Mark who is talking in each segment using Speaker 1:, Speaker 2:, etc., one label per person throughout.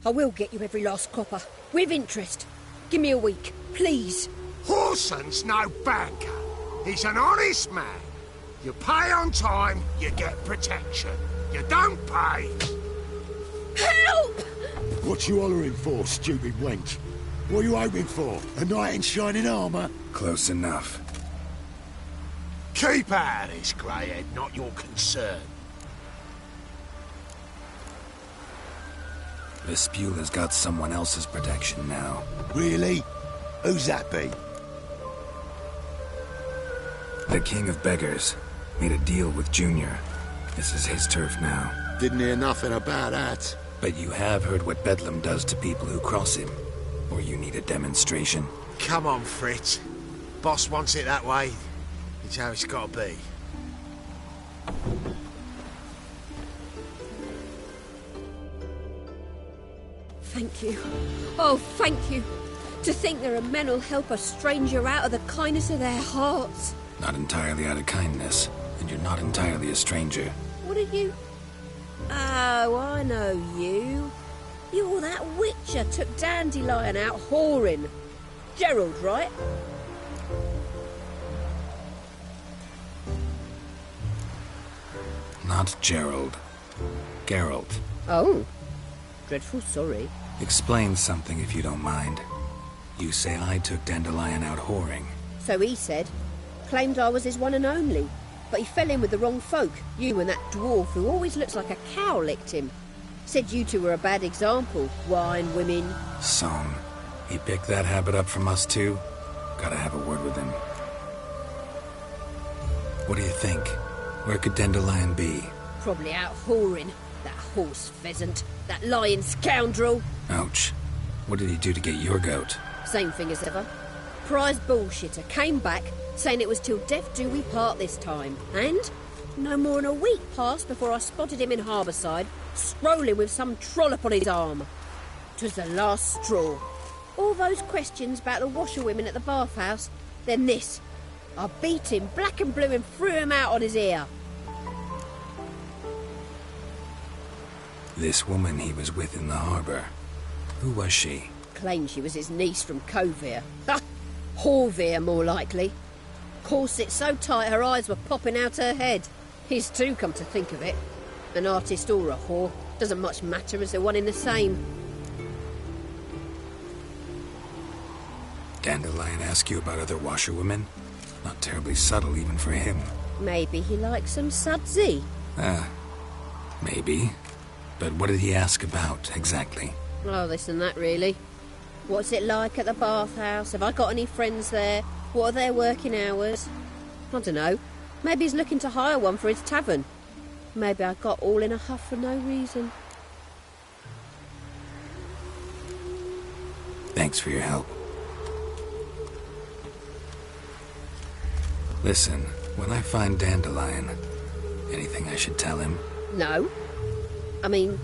Speaker 1: I will get you every last copper, with interest. Give me a week, please.
Speaker 2: Whoreson's no banker. He's an honest man. You pay on time, you get protection. You don't pay...
Speaker 1: Help!
Speaker 3: What you hollering for, stupid wench? What are you hoping for? A knight in shining armour?
Speaker 4: Close enough.
Speaker 2: Keep out of this, Greyhead, not your concern.
Speaker 4: Vespula's got someone else's protection now.
Speaker 3: Really? Who's that be?
Speaker 4: The King of Beggars made a deal with Junior. This is his turf now.
Speaker 3: Didn't hear nothing about that.
Speaker 4: But you have heard what Bedlam does to people who cross him. Or you need a demonstration?
Speaker 2: Come on, Fritz. Boss wants it that way. It's how it's got to be.
Speaker 1: Thank you. Oh, thank you. To think there are men who'll help a stranger out of the kindness of their hearts.
Speaker 4: Not entirely out of kindness, and you're not entirely a stranger.
Speaker 1: What are you... Oh, I know you. You're that witcher took Dandelion out whoring. Gerald, right?
Speaker 4: Not Gerald. Geralt.
Speaker 1: Oh. Dreadful sorry.
Speaker 4: Explain something if you don't mind. You say I took Dandelion out whoring.
Speaker 1: So he said. Claimed I was his one and only. But he fell in with the wrong folk. You and that dwarf who always looks like a cow licked him. Said you two were a bad example. Wine, women...
Speaker 4: Song. He picked that habit up from us too? Gotta have a word with him. What do you think? Where could Dandelion be?
Speaker 1: Probably out whoring. That horse pheasant. That lying scoundrel.
Speaker 4: Ouch. What did he do to get your goat?
Speaker 1: Same thing as ever. Prize bullshitter came back, saying it was till death do we part this time. And no more than a week passed before I spotted him in Harbourside, strolling with some trollop on his arm. 'Twas the last straw. All those questions about the washerwomen at the bathhouse, then this. I beat him black and blue and threw him out on his ear.
Speaker 4: This woman he was with in the harbour. Who was she?
Speaker 1: Claimed she was his niece from Kovir. Ha! Horvir, more likely. Corset so tight her eyes were popping out her head. His too, come to think of it. An artist or a whore. Doesn't much matter as they're one in the same.
Speaker 4: Dandelion ask you about other washerwomen? Not terribly subtle even for him.
Speaker 1: Maybe he likes some sudsy.
Speaker 4: Maybe. But what did he ask about, exactly?
Speaker 1: Oh, this and that, really. What's it like at the bathhouse? Have I got any friends there? What are their working hours? I don't know. Maybe he's looking to hire one for his tavern. Maybe I got all in a huff for no reason.
Speaker 4: Thanks for your help. Listen, when I find Dandelion, anything I should tell him?
Speaker 1: No. I mean,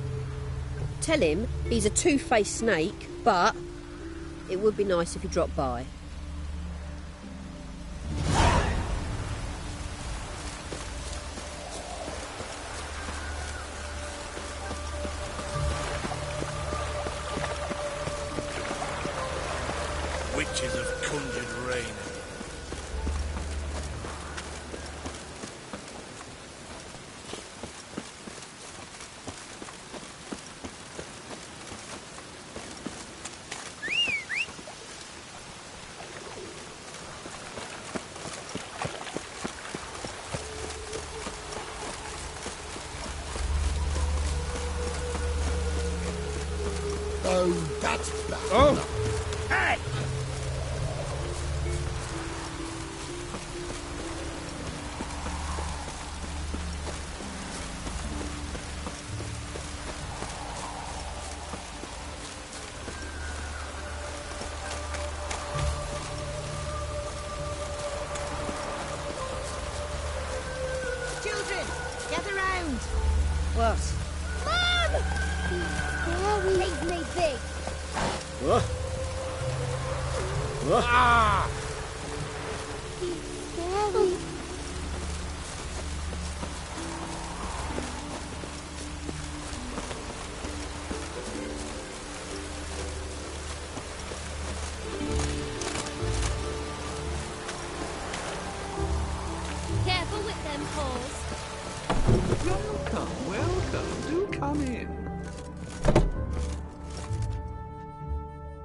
Speaker 1: tell him he's a two-faced snake, but it would be nice if he dropped by.
Speaker 2: Witches have conjured rain.
Speaker 3: Oh, that's bad.
Speaker 2: Oh! Hey!
Speaker 5: Children, gather round.
Speaker 1: What?
Speaker 5: Mom! Leave me be.
Speaker 2: Ah!
Speaker 5: Scary. Paws.
Speaker 6: Welcome, welcome. Do come in.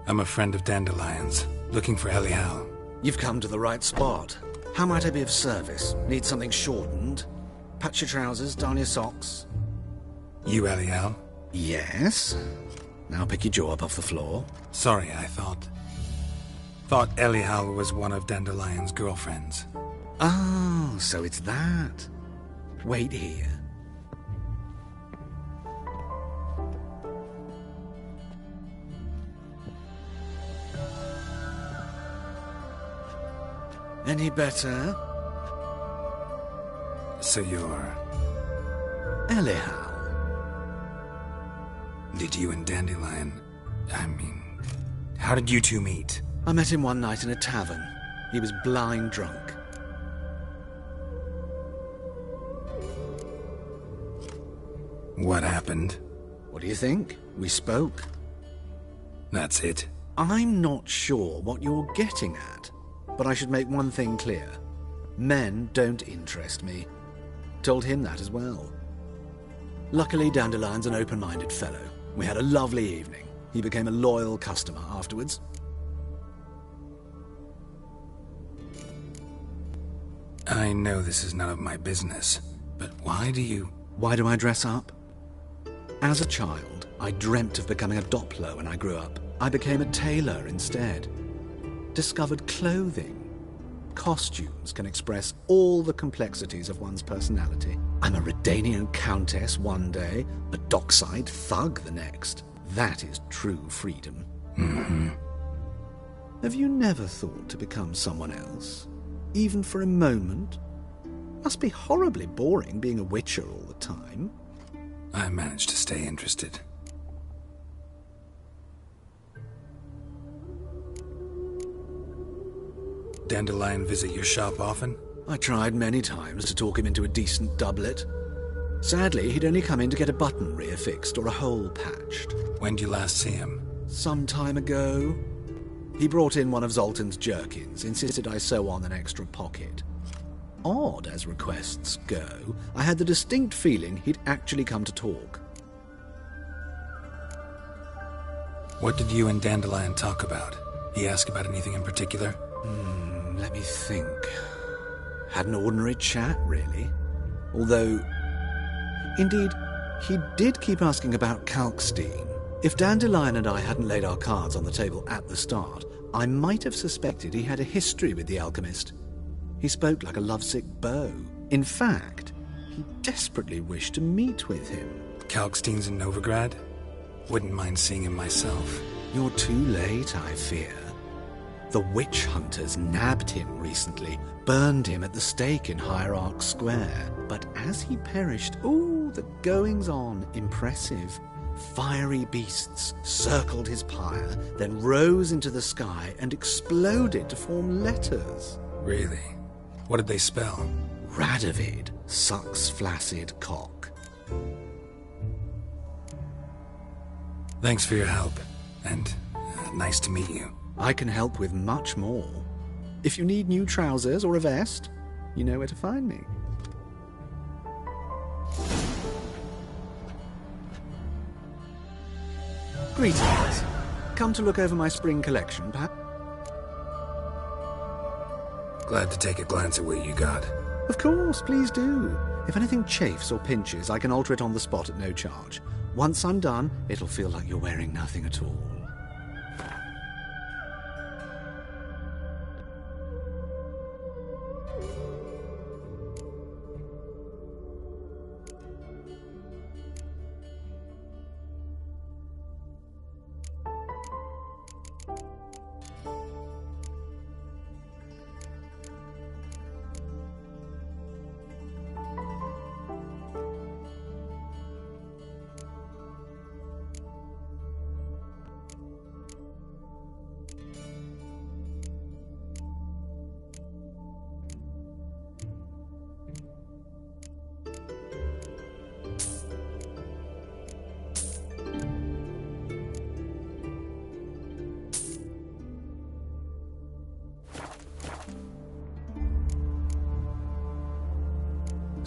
Speaker 4: I'm a friend of Dandelion's, looking for Elial.
Speaker 7: You've come to the right spot. How might I be of service? Need something shortened? Patch your trousers, darn your socks.
Speaker 4: You Elial?
Speaker 7: Yes. Now pick your jaw up off the floor.
Speaker 4: Sorry, I thought Elial was one of Dandelion's girlfriends.
Speaker 7: Oh, so it's that. Wait here. Any better?
Speaker 4: So you're...
Speaker 7: Elial.
Speaker 4: Did you and Dandelion... how did you two meet?
Speaker 7: I met him one night in a tavern. He was blind drunk.
Speaker 4: What happened?
Speaker 7: What do you think? We spoke.
Speaker 4: That's it?
Speaker 7: I'm not sure what you're getting at, but I should make one thing clear. Men don't interest me. Told him that as well. Luckily, Dandelion's an open-minded fellow. We had a lovely evening. He became a loyal customer afterwards.
Speaker 4: I know this is none of my business, but why do you...
Speaker 7: Why do I dress up? As a child, I dreamt of becoming a Doppler when I grew up. I became a tailor instead. Discovered clothing. Costumes can express all the complexities of one's personality. I'm a Redanian countess one day, a dockside thug the next. That is true freedom.
Speaker 4: Mm-hmm.
Speaker 7: Have you never thought to become someone else? Even for a moment? Must be horribly boring being a witcher all the time.
Speaker 4: I managed to stay interested. Dandelion visit your shop often?
Speaker 7: I tried many times to talk him into a decent doublet. Sadly, he'd only come in to get a button reaffixed or a hole patched.
Speaker 4: When did you last see him?
Speaker 7: Some time ago. He brought in one of Zoltan's jerkins, insisted I sew on an extra pocket. Odd as requests go, I had the distinct feeling he'd actually come to talk.
Speaker 4: What did you and Dandelion talk about? He asked about anything in particular?
Speaker 7: Let me think. Had an ordinary chat, really. Although, indeed, he did keep asking about Kalkstein. If Dandelion and I hadn't laid our cards on the table at the start, I might have suspected he had a history with the alchemist. He spoke like a lovesick beau. In fact, he desperately wished to meet with him.
Speaker 4: Kalkstein's in Novigrad? Wouldn't mind seeing him myself.
Speaker 7: You're too late, I fear. The witch hunters nabbed him recently, burned him at the stake in Hierarch Square. But as he perished, the goings-on, impressive. Fiery beasts circled his pyre, then rose into the sky and exploded to form letters.
Speaker 4: Really? What did they spell?
Speaker 7: Radovid sucks flaccid cock.
Speaker 4: Thanks for your help, and nice to meet you.
Speaker 7: I can help with much more. If you need new trousers or a vest, you know where to find me. Greetings. Come to look over my spring collection, perhaps?
Speaker 4: Glad to take a glance at what you got.
Speaker 7: Of course, please do. If anything chafes or pinches, I can alter it on the spot at no charge. Once I'm done, it'll feel like you're wearing nothing at all.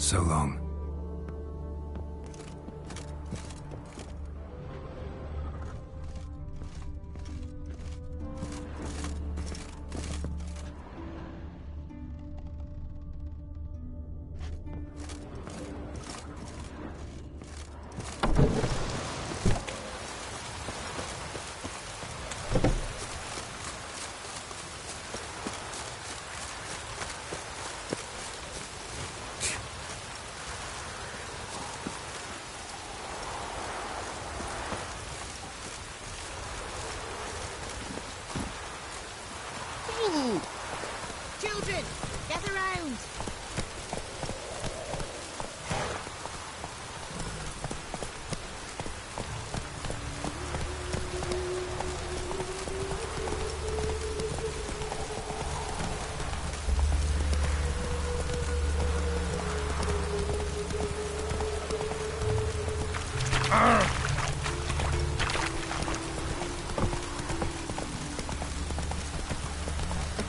Speaker 4: So long.
Speaker 5: Children, gather round.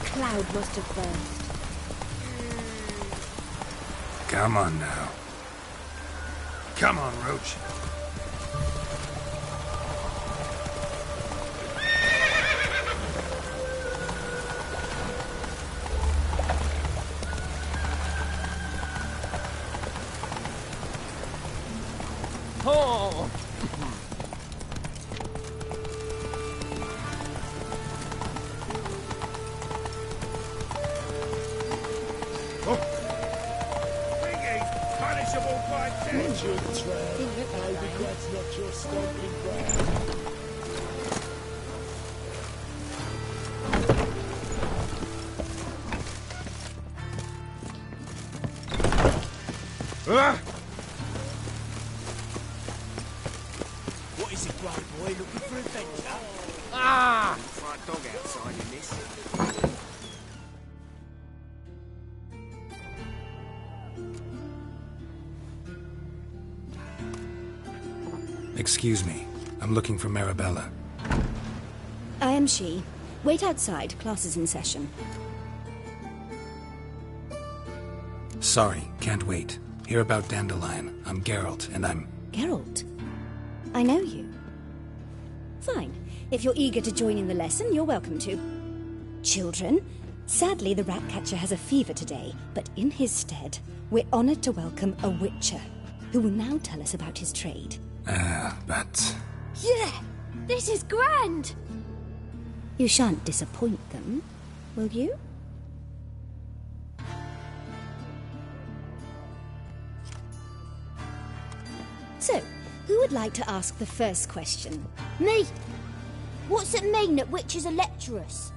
Speaker 1: Cloud must have burst.
Speaker 4: Come on now. Come on, Roach.
Speaker 8: Oh!
Speaker 2: Punishable by death.
Speaker 3: Your trap. I regret not your stomping ground.
Speaker 8: What is it, Grey Boy? Looking for adventure?
Speaker 2: Ah! Front dog outside in this.
Speaker 4: Excuse me. I'm looking for Marabella.
Speaker 9: I am she. Wait outside. Class is in session.
Speaker 4: Sorry, can't wait. Hear about Dandelion. I'm Geralt, and I'm...
Speaker 9: Geralt? I know you. Fine. If you're eager to join in the lesson, you're welcome to. Children, sadly the Ratcatcher has a fever today, but in his stead, we're honoured to welcome a Witcher, who will now tell us about his trade.
Speaker 4: But...
Speaker 5: Yeah, this is grand.
Speaker 9: You shan't disappoint them, will you? So, who would like to ask the first question?
Speaker 5: Me. What's it mean that witches are lecturers?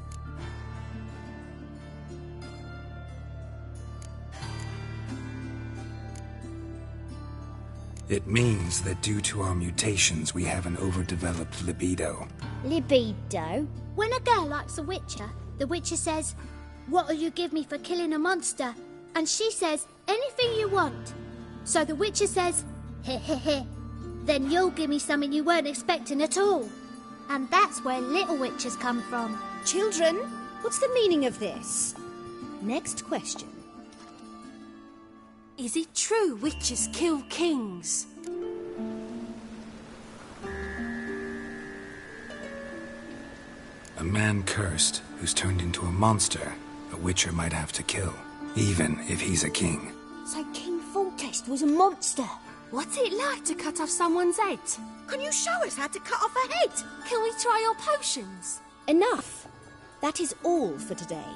Speaker 4: It means that due to our mutations, we have an overdeveloped libido.
Speaker 5: Libido? When a girl likes a witcher, the witcher says, "What'll you give me for killing a monster?" And she says, "Anything you want." So the witcher says, "Heh heh heh. Then you'll give me something you weren't expecting at all." And that's where little witches come from.
Speaker 9: Children, what's the meaning of this? Next question.
Speaker 10: Is it true witches kill kings?
Speaker 4: A man cursed who's turned into a monster, a witcher might have to kill, even if he's a king.
Speaker 5: So King Foltest was a monster.
Speaker 10: What's it like to cut off someone's head?
Speaker 1: Can you show us how to cut off a head?
Speaker 10: Can we try your potions?
Speaker 9: Enough! That is all for today.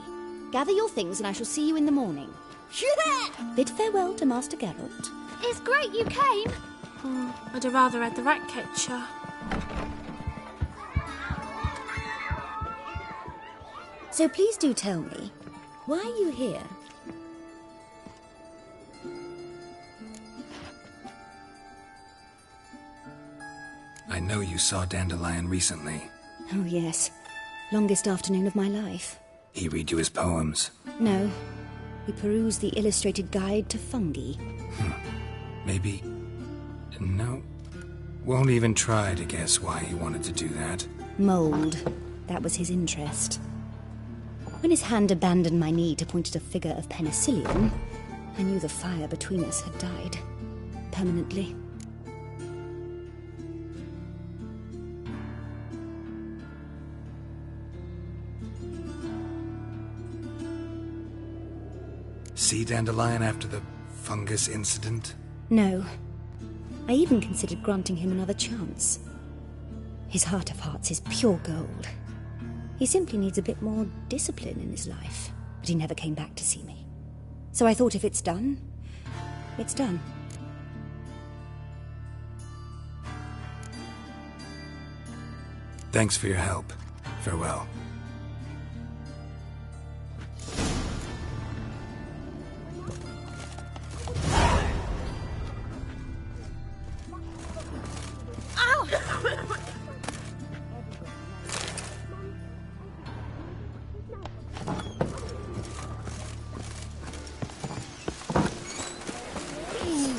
Speaker 9: Gather your things and I shall see you in the morning.
Speaker 1: Yeah!
Speaker 9: Bid farewell to Master Geralt.
Speaker 5: It's great you came.
Speaker 10: I'd have rather had the Ratcatcher.
Speaker 9: So please do tell me, why are you here?
Speaker 4: I know you saw Dandelion recently.
Speaker 9: Oh yes, longest afternoon of my life.
Speaker 4: He read you his poems.
Speaker 9: No, we perused the illustrated guide to fungi.
Speaker 4: Maybe... No. Won't even try to guess why he wanted to do that.
Speaker 9: Mold. That was his interest. When his hand abandoned my knee to point at a figure of penicillium, I knew the fire between us had died. Permanently.
Speaker 4: See Dandelion after the fungus incident?
Speaker 9: No. I even considered granting him another chance. His heart of hearts is pure gold. He simply needs a bit more discipline in his life. But he never came back to see me. So I thought if it's done, it's done.
Speaker 4: Thanks for your help. Farewell.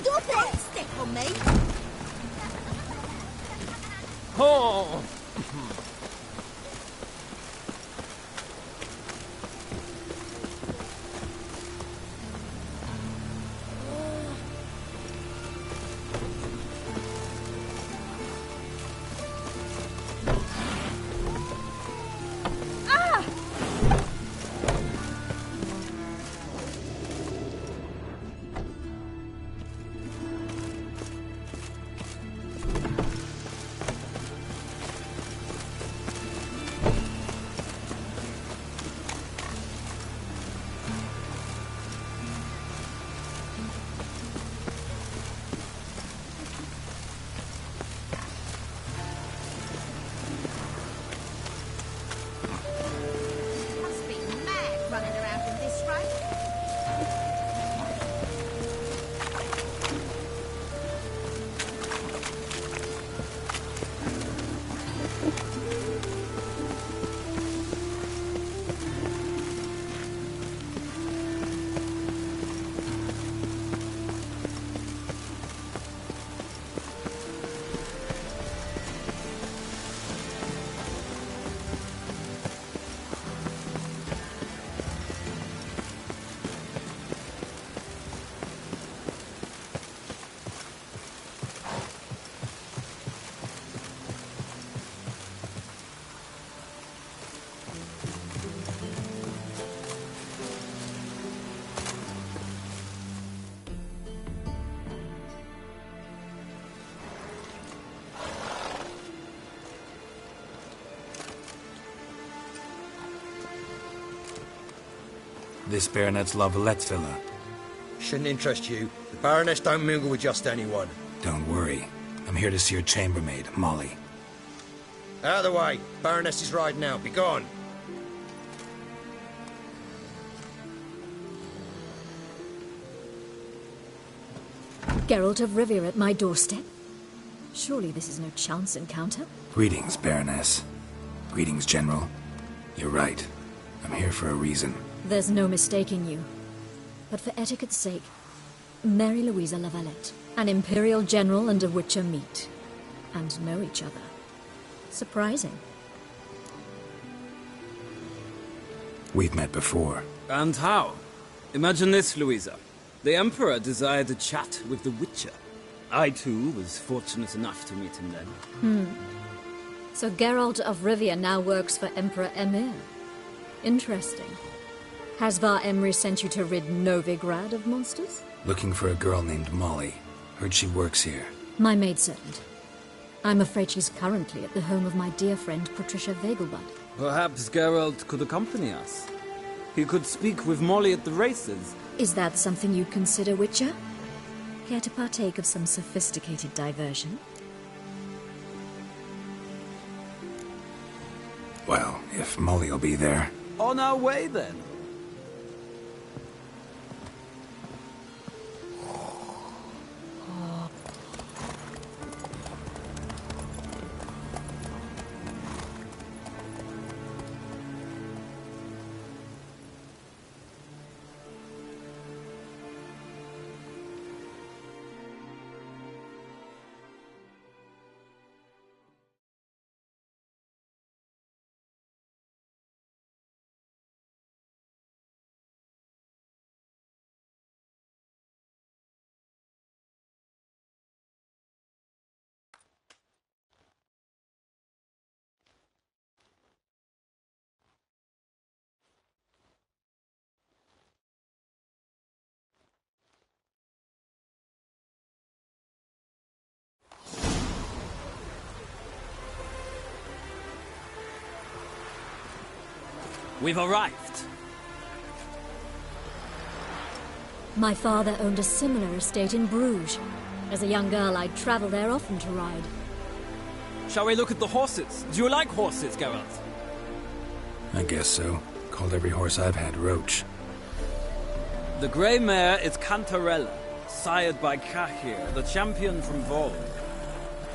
Speaker 11: Stop it! Step on me!
Speaker 8: Oh!
Speaker 11: Must be mad running around in this rain.
Speaker 4: This Baronet's La Valette villa.
Speaker 12: Shouldn't interest you. The Baroness don't mingle with just anyone.
Speaker 4: Don't worry. I'm here to see your chambermaid, Molly.
Speaker 12: Out of the way. Baroness is riding out. Be gone.
Speaker 13: Geralt of Rivia at my doorstep? Surely this is no chance encounter?
Speaker 4: Greetings, Baroness. Greetings, General. You're right. I'm here for a reason.
Speaker 13: There's no mistaking you. But for etiquette's sake, Mary Louisa La Valette, an Imperial General and a Witcher meet. And know each other. Surprising.
Speaker 4: We've met before.
Speaker 6: And how? Imagine this, Louisa. The Emperor desired a chat with the Witcher. I, too, was fortunate enough to meet him then.
Speaker 13: So Geralt of Rivia now works for Emperor Emhyr. Interesting. Has Var Emry sent you to rid Novigrad of monsters?
Speaker 4: Looking for a girl named Molly. Heard she works here.
Speaker 13: My maidservant. I'm afraid she's currently at the home of my dear friend Patricia Vegelbud.
Speaker 6: Perhaps Geralt could accompany us. He could speak with Molly at the races.
Speaker 13: Is that something you'd consider, Witcher? Care to partake of some sophisticated diversion?
Speaker 4: Well, if Molly'll be there.
Speaker 6: On our way, then. We've arrived.
Speaker 13: My father owned a similar estate in Bruges. As a young girl, I'd travel there often to ride.
Speaker 6: Shall we look at the horses? Do you like horses, Geralt?
Speaker 4: I guess so. Called every horse I've had Roach.
Speaker 6: The grey mare is Cantarella, sired by Cahir, the champion from Vol.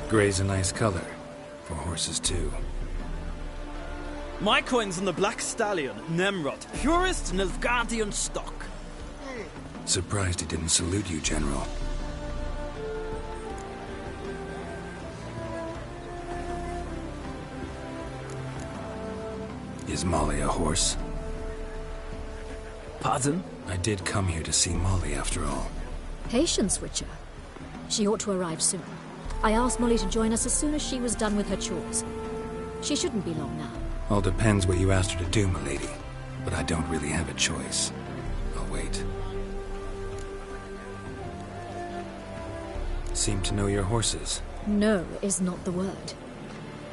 Speaker 4: Grey's a nice color. For horses, too.
Speaker 6: My coin's on the Black Stallion, Nemrod, purest Nilfgaardian stock.
Speaker 4: Surprised he didn't salute you, General. Is Molly a horse?
Speaker 6: Pardon?
Speaker 4: I did come here to see Molly, after all.
Speaker 13: Patience, Witcher. She ought to arrive soon. I asked Molly to join us as soon as she was done with her chores. She shouldn't be long now.
Speaker 4: All depends what you asked her to do, milady. But I don't really have a choice. I'll wait. Seem to know your horses.
Speaker 13: No is not the word.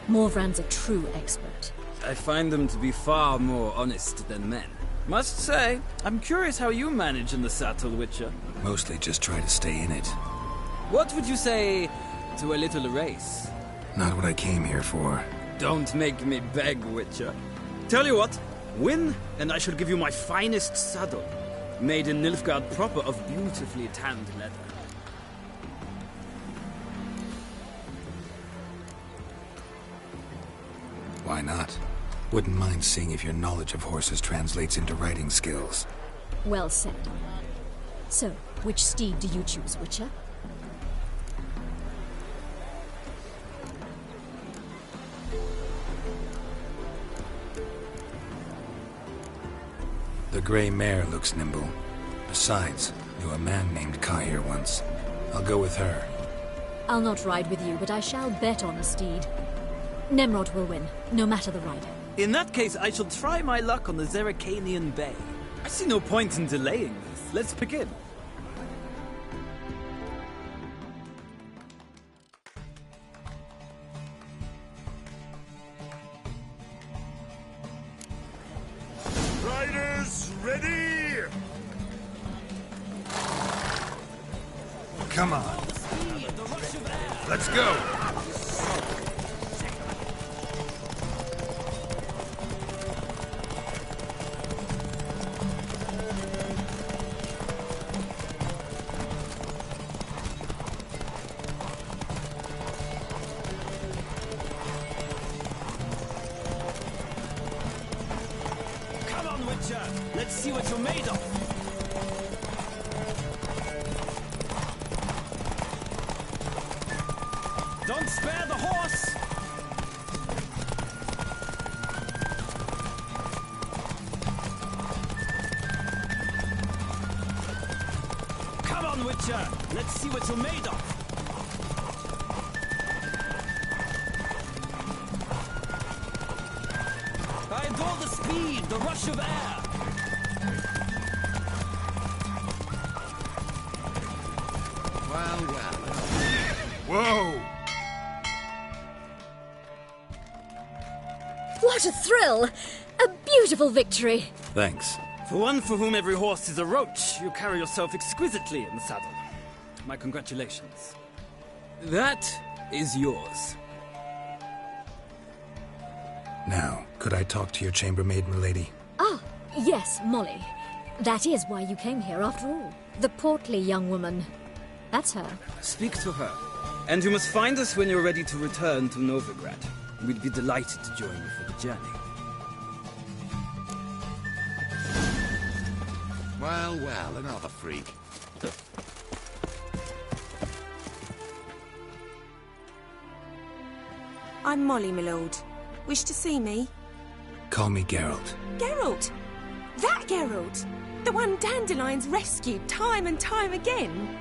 Speaker 13: Morvrand's a true expert.
Speaker 6: I find them to be far more honest than men. Must say, I'm curious how you manage in the saddle, Witcher.
Speaker 4: Mostly just try to stay in it.
Speaker 6: What would you say to a little race?
Speaker 4: Not what I came here for.
Speaker 6: Don't make me beg, Witcher. Tell you what, win, and I shall give you my finest saddle. Made in Nilfgaard proper of beautifully tanned leather.
Speaker 4: Why not? Wouldn't mind seeing if your knowledge of horses translates into riding skills.
Speaker 13: Well said. So, which steed do you choose, Witcher?
Speaker 4: The grey mare looks nimble. Besides, knew a man named Cahir once. I'll go with her.
Speaker 13: I'll not ride with you, but I shall bet on a steed. Nemrod will win, no matter the rider.
Speaker 6: In that case, I shall try my luck on the Zerrikanian Bay. I see no point in delaying this. Let's begin.
Speaker 2: Riders, ready?
Speaker 4: Come on. Let's go.
Speaker 6: Let's see what you're made of. Don't spare the horse! Come on, Witcher! Let's see what you're made of! I adore the speed, the rush of air!
Speaker 2: Whoa!
Speaker 13: What a thrill! A beautiful victory!
Speaker 4: Thanks.
Speaker 6: For one for whom every horse is a roach, you carry yourself exquisitely in the saddle. My congratulations. That is yours.
Speaker 4: Now, could I talk to your chambermaid, milady?
Speaker 13: Ah, yes, Molly. That is why you came here after all. The portly young woman. That's her.
Speaker 6: Speak to her. And you must find us when you're ready to return to Novigrad. We'd be delighted to join you for the journey.
Speaker 2: Well, well, another freak.
Speaker 14: I'm Molly, my lord. Wish to see me?
Speaker 4: Call me Geralt.
Speaker 14: Geralt! That Geralt! The one Dandelion's rescued time and time again!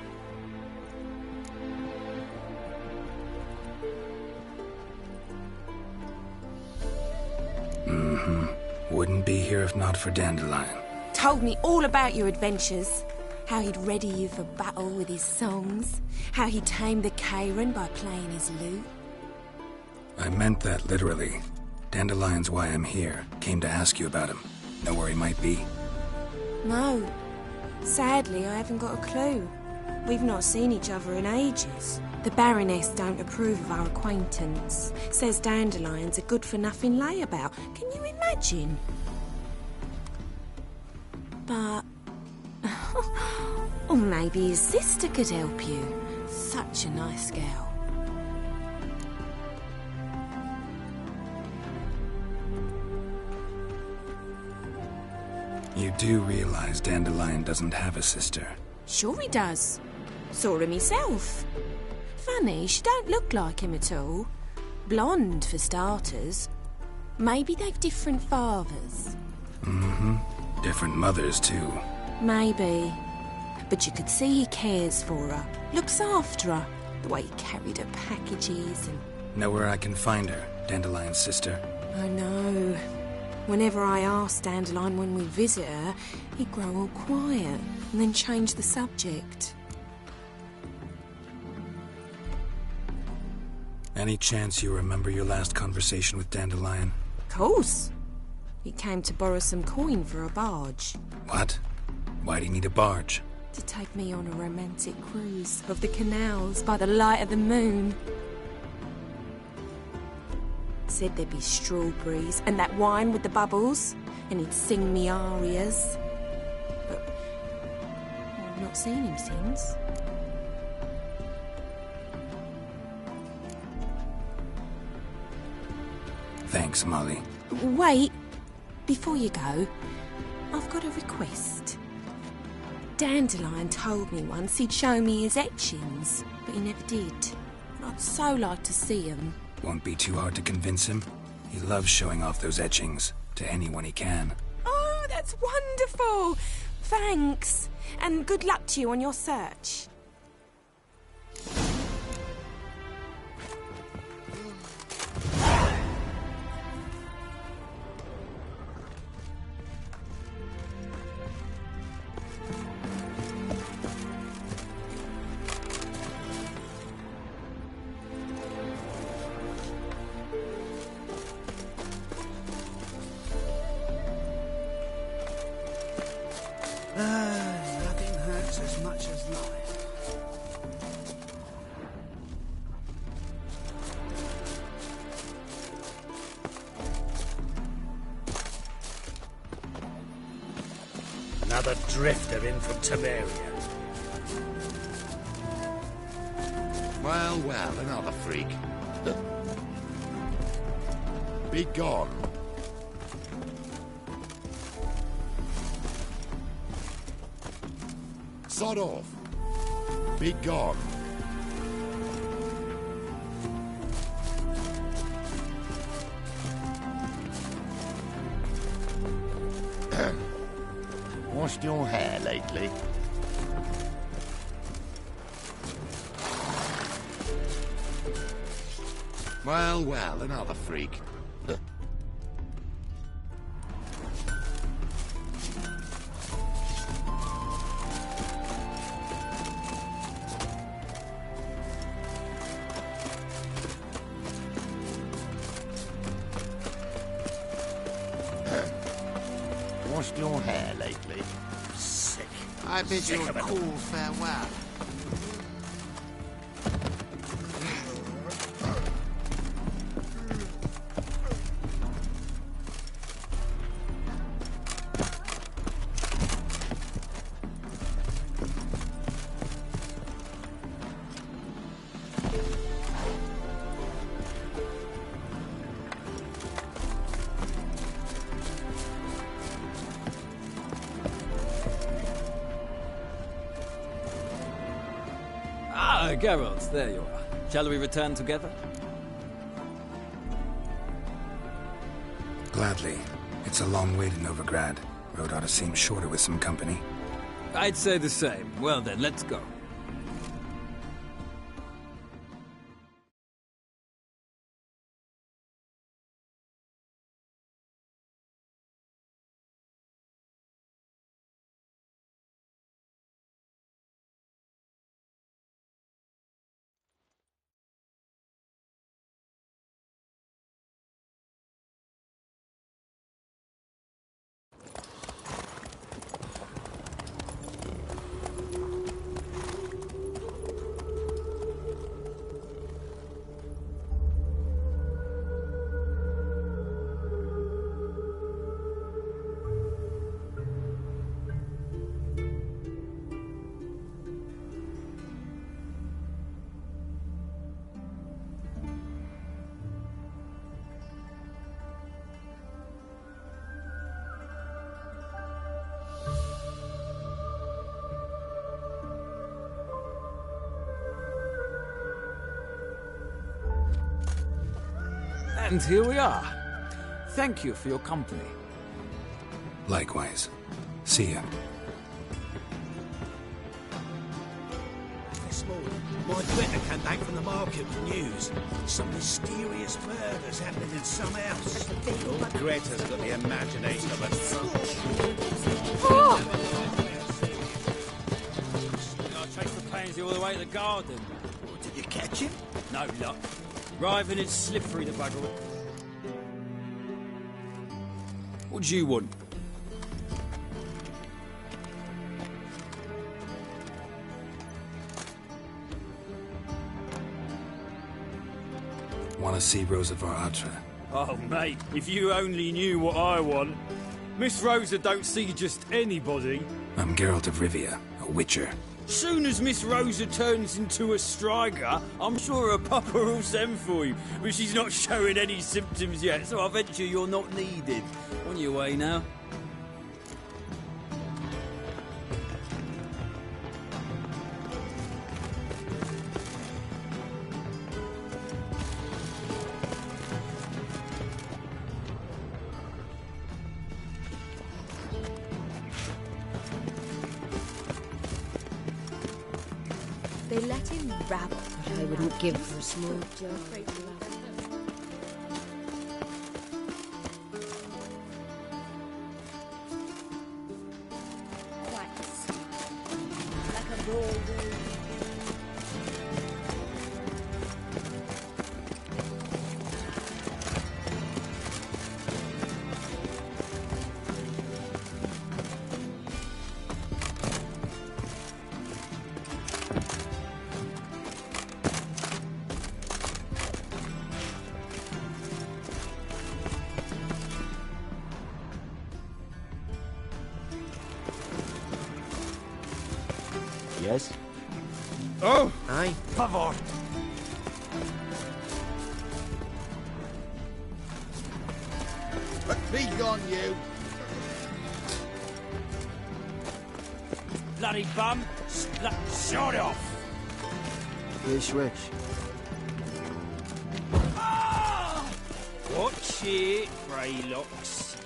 Speaker 4: Wouldn't be here if not for Dandelion.
Speaker 14: Told me all about your adventures. How he'd ready you for battle with his songs. How he tamed the Kairan by playing his lute.
Speaker 4: I meant that literally. Dandelion's why I'm here. Came to ask you about him. Know where he might be?
Speaker 14: No. Sadly, I haven't got a clue. We've not seen each other in ages. The Baroness don't approve of our acquaintance. Says Dandelion's a good-for-nothing layabout. Can you imagine? But... or maybe his sister could help you. Such a nice girl.
Speaker 4: You do realize Dandelion doesn't have a sister?
Speaker 14: Sure he does. Saw him himself. Funny, she don't look like him at all. Blonde, for starters. Maybe they've different fathers.
Speaker 4: Mm-hmm. Different mothers, too.
Speaker 14: Maybe. But you could see he cares for her. Looks after her. The way he carried her packages and...
Speaker 4: Know where I can find her, Dandelion's sister?
Speaker 14: I know. Whenever I asked Dandelion when we visit her, he'd grow all quiet and then change the subject.
Speaker 4: Any chance you remember your last conversation with Dandelion?
Speaker 14: Of course. He came to borrow some coin for a barge.
Speaker 4: What? Why do you need a barge?
Speaker 14: To take me on a romantic cruise of the canals by the light of the moon. Said there'd be strawberries and that wine with the bubbles, and he'd sing me arias. But I've not seen him since.
Speaker 4: Thanks, Molly.
Speaker 14: Wait, before you go, I've got a request. Dandelion told me once he'd show me his etchings, but he never did. I'd so like to see them.
Speaker 4: Won't be too hard to convince him. He loves showing off those etchings to anyone he can.
Speaker 14: Oh, that's wonderful! Thanks, and good luck to you on your search.
Speaker 15: Nothing hurts as much as life.
Speaker 3: Another drifter in from Temeria.
Speaker 16: Well, well, another freak. Be gone. Sod off. Be gone. Washed your hair lately? Well, well, another freak. Washed your hair lately? Sick.
Speaker 15: I bid
Speaker 16: Sick
Speaker 15: you a
Speaker 16: of it.
Speaker 15: cool farewell.
Speaker 6: Ah, Geralt, there you are. Shall we return together?
Speaker 4: Gladly. It's a long way to Novigrad. Road ought to seem shorter with some company.
Speaker 6: I'd say the same. Well then, let's go. And here we are. Thank you for your company.
Speaker 4: Likewise. See ya.
Speaker 17: This morning, my Greta came back from the market with news. Some mysterious murders happening in some house. Lord Greta's got the imagination of a
Speaker 6: I chased the pansy all the way to the garden.
Speaker 17: What, did you catch him?
Speaker 6: No luck. Driving it slippery, the bugger. What do you want?
Speaker 4: Want to see Rosa var Atra?
Speaker 6: Oh, mate, if you only knew what I want. Miss Rosa don't see just anybody.
Speaker 4: I'm Geralt of Rivia, a witcher.
Speaker 6: Soon as Miss Rosa turns into a striker, I'm sure her papa will send for you. But she's not showing any symptoms yet, so I venture you're not needed. On your way now.
Speaker 1: They let him rabble. But I wouldn't give for a small joke. Like a broad
Speaker 16: Yes?
Speaker 12: Oh!
Speaker 16: Aye.
Speaker 12: Favor!
Speaker 16: But be gone, you!
Speaker 6: Bloody bum! Shut off!
Speaker 16: Wish, wish.
Speaker 6: Watch it, Greylocks.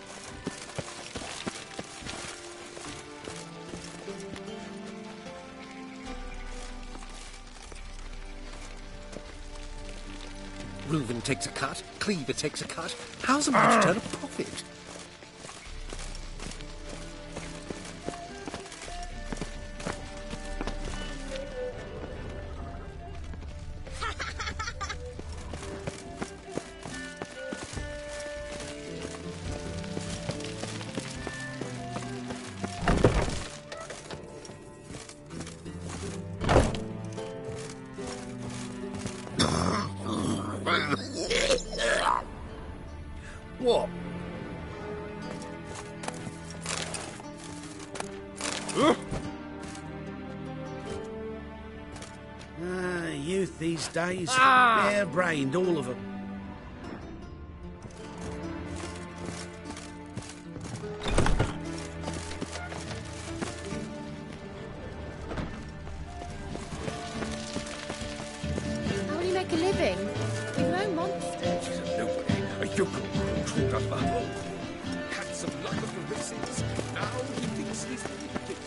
Speaker 17: Reuven takes a cut, Cleaver takes a cut. How's a man to turn a profit?
Speaker 12: What?
Speaker 17: Youth these days. Bare-brained, all of them.
Speaker 1: How will you make a living? With no monsters.
Speaker 12: She's a nobody. A yokel who truth us battle. Had some luck of the races. Now he thinks he's lifted.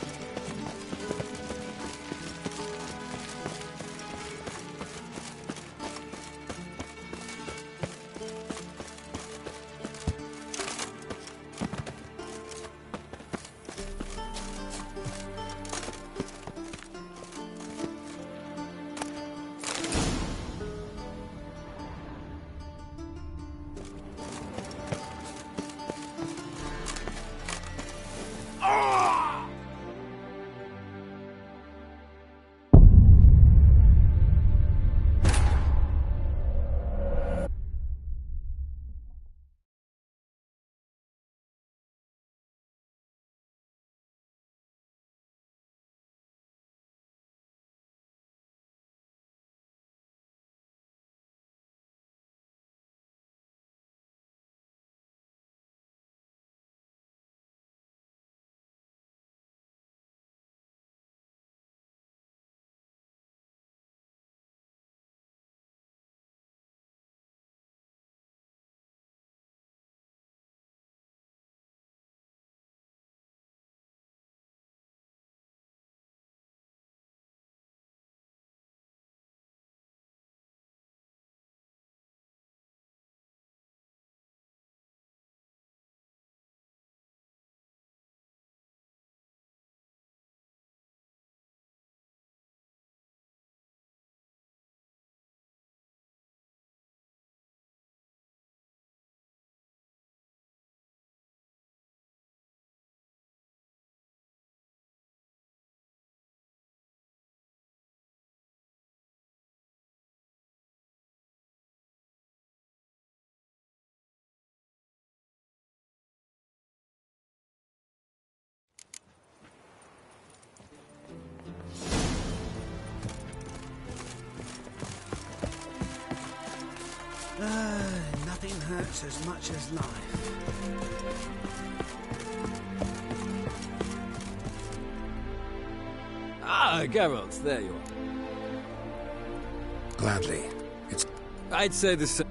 Speaker 17: hurts as much as life.
Speaker 6: Ah, Geralt, there you are.
Speaker 4: Gladly.
Speaker 6: I'd say the same.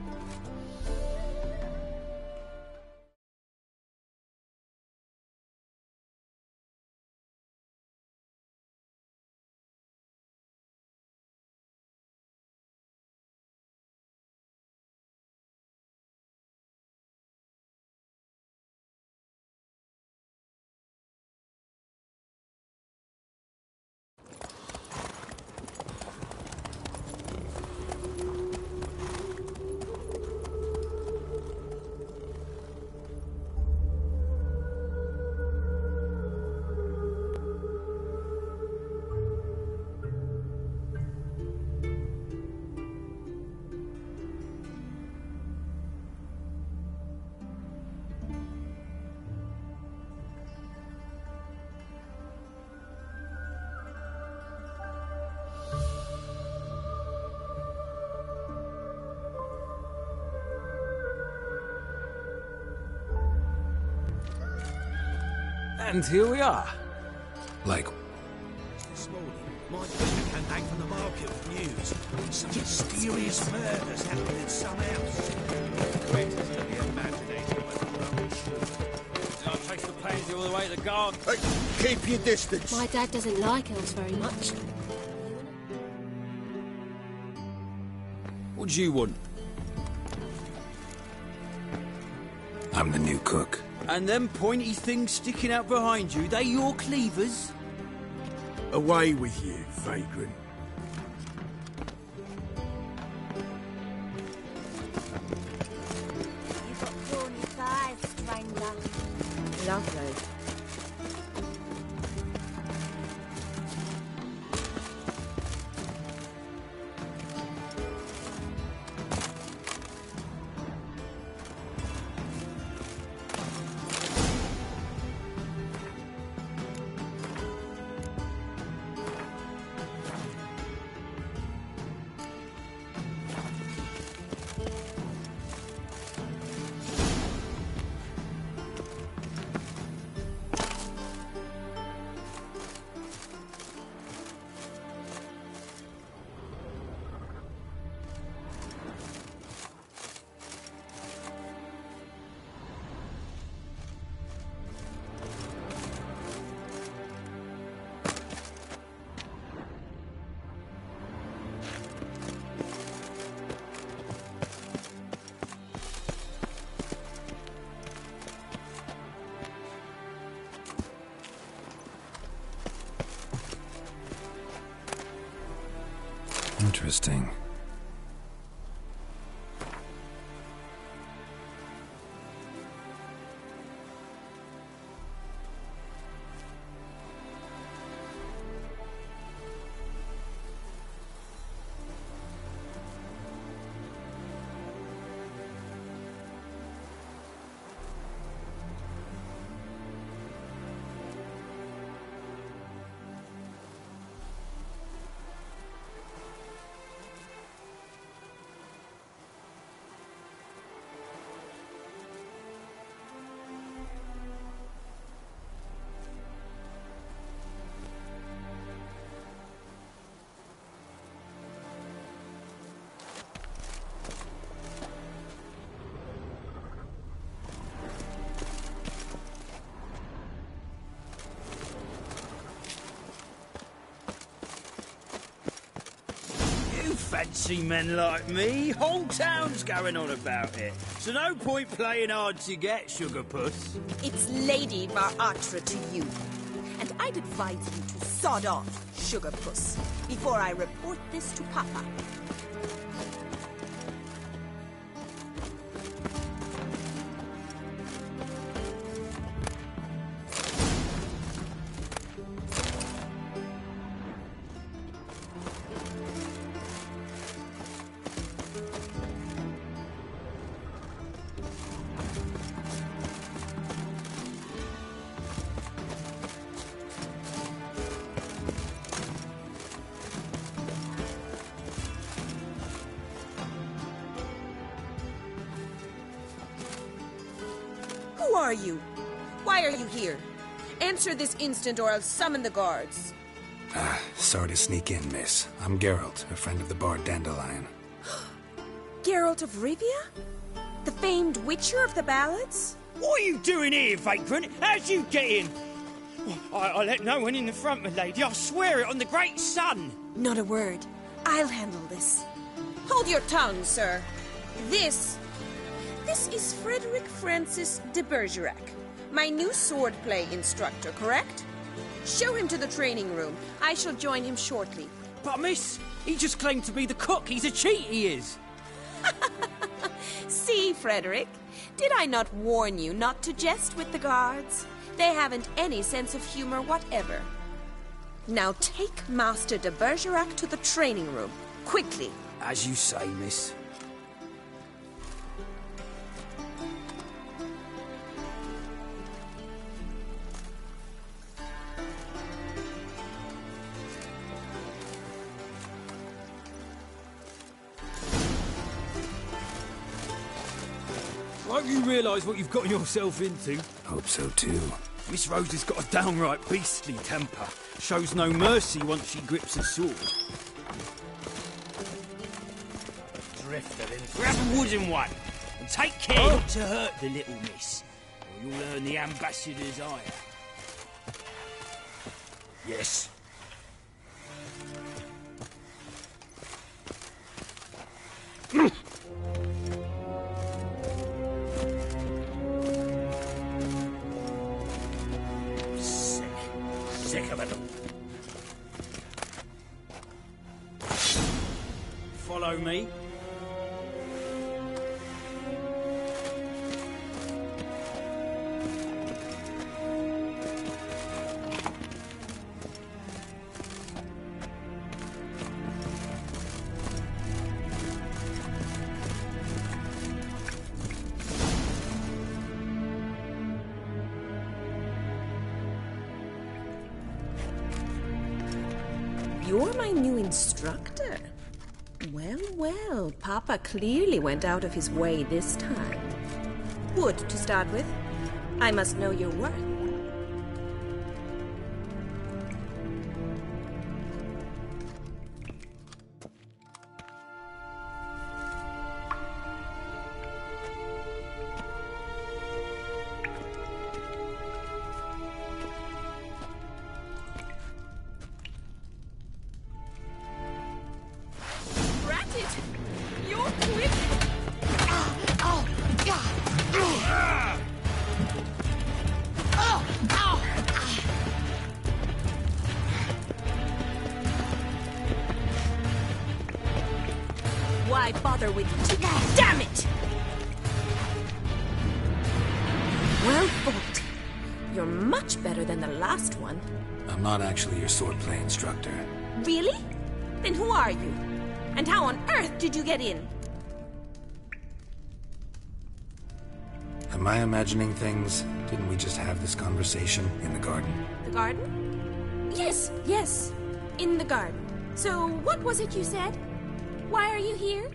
Speaker 6: And here we are.
Speaker 4: Like,
Speaker 17: This morning, my bishop came back from the market with news. Some mysterious murders happening in some house. Greatest of the imagination was rubbish.
Speaker 6: I'll take the pansy all the way to the garden.
Speaker 16: Hey, keep your distance.
Speaker 10: My dad doesn't like elves very much.
Speaker 6: What do you want?
Speaker 4: I'm the new cook.
Speaker 6: And them pointy things sticking out behind you, they your cleavers?
Speaker 16: Away with you, vagrant.
Speaker 11: You've got thorny thighs, stranger.
Speaker 14: Lovely.
Speaker 4: Interesting.
Speaker 6: Fancy men like me, whole town's going on about it. So no point playing hard to get, Sugar Puss.
Speaker 18: It's Lady Baratra to you. And I'd advise you to sod off, Sugar Puss, before I report this to Papa. are you? Why are you here? Answer this instant or I'll summon the guards.
Speaker 4: Sorry to sneak in, miss. I'm Geralt, a friend of the bard Dandelion.
Speaker 18: Geralt of Rivia? The famed witcher of the ballads?
Speaker 6: What are you doing here, vagrant? How'd you get in? I let no one in the front, my lady. I swear it on the great sun.
Speaker 18: Not a word. I'll handle this. Hold your tongue, sir. This is Frederick Francis de Bergerac, my new swordplay instructor, correct? Show him to the training room. I shall join him shortly.
Speaker 6: But, miss, he just claimed to be the cook. He's a cheat, he is.
Speaker 18: See, Frederick, did I not warn you not to jest with the guards? They haven't any sense of humor whatever. Now take Master de Bergerac to the training room, quickly.
Speaker 6: As you say, miss. Won't you realise what you've gotten yourself into?
Speaker 4: Hope so, too.
Speaker 6: Miss Rose has got a downright beastly temper. Shows no mercy once she grips a sword.
Speaker 16: Drifter in.
Speaker 6: Grab a wooden one, and take care not to hurt the little miss, or you'll earn the ambassador's ire. Yes.
Speaker 16: Sick of it.
Speaker 6: Follow me.
Speaker 18: You're my new instructor. Well, well, Papa clearly went out of his way this time. Wood, to start with. I must know your worth.
Speaker 11: You're quick!
Speaker 18: Why bother with you? Damn it! Well fought. You're much better than the last one.
Speaker 4: I'm not actually your swordplay instructor.
Speaker 18: Really? Then who are you? And how on earth did you get in?
Speaker 4: Am I imagining things? Didn't we just have this conversation in the garden?
Speaker 18: The garden? Yes, yes. In the garden. So, what was it you said? Why are you here?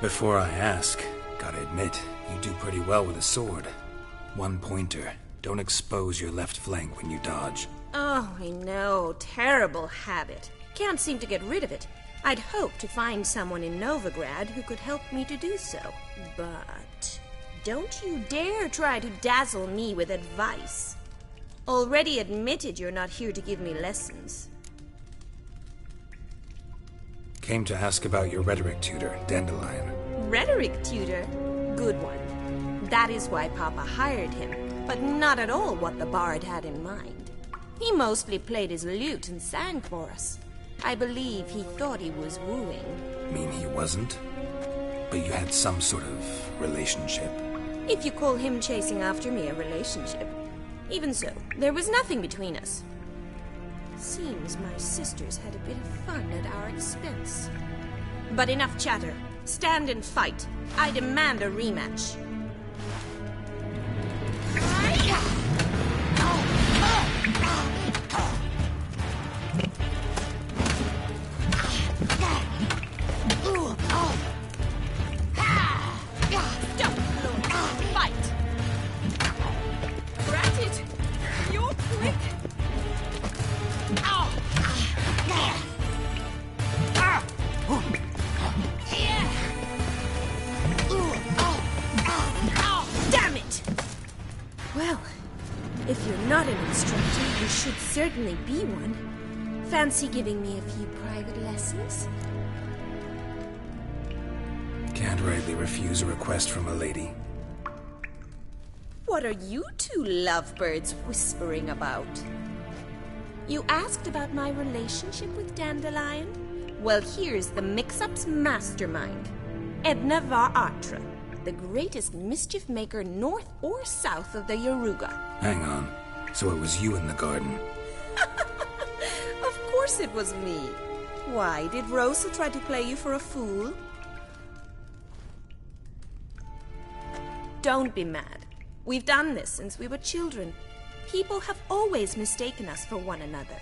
Speaker 4: Before I ask, gotta admit, you do pretty well with a sword. One pointer. Don't expose your left flank when you dodge.
Speaker 18: Oh, I know. Terrible habit. Can't seem to get rid of it. I'd hoped to find someone in Novigrad who could help me to do so. But don't you dare try to dazzle me with advice. Already admitted you're not here to give me lessons.
Speaker 4: Came to ask about your rhetoric tutor, Dandelion.
Speaker 18: Rhetoric tutor? Good one. That is why Papa hired him, but not at all what the bard had in mind. He mostly played his lute and sang for us. I believe he thought he was wooing.
Speaker 4: Mean he wasn't? But you had some sort of relationship?
Speaker 18: If you call him chasing after me a relationship. Even so, there was nothing between us. Seems my sisters had a bit of fun at our expense. But enough chatter. Stand and fight. I demand a rematch. not an instructor, you should certainly be one. Fancy giving me a few private lessons?
Speaker 4: Can't rightly refuse a request from a lady.
Speaker 18: What are you two lovebirds whispering about? You asked about my relationship with Dandelion? Well, here's the mix-up's mastermind. Edna var Atra, the greatest mischief maker north or south of the Yaruga.
Speaker 4: Hang on. So it was you in the garden?
Speaker 18: Of course it was me. Why, did Rosa try to play you for a fool? Don't be mad. We've done this since we were children. People have always mistaken us for one another.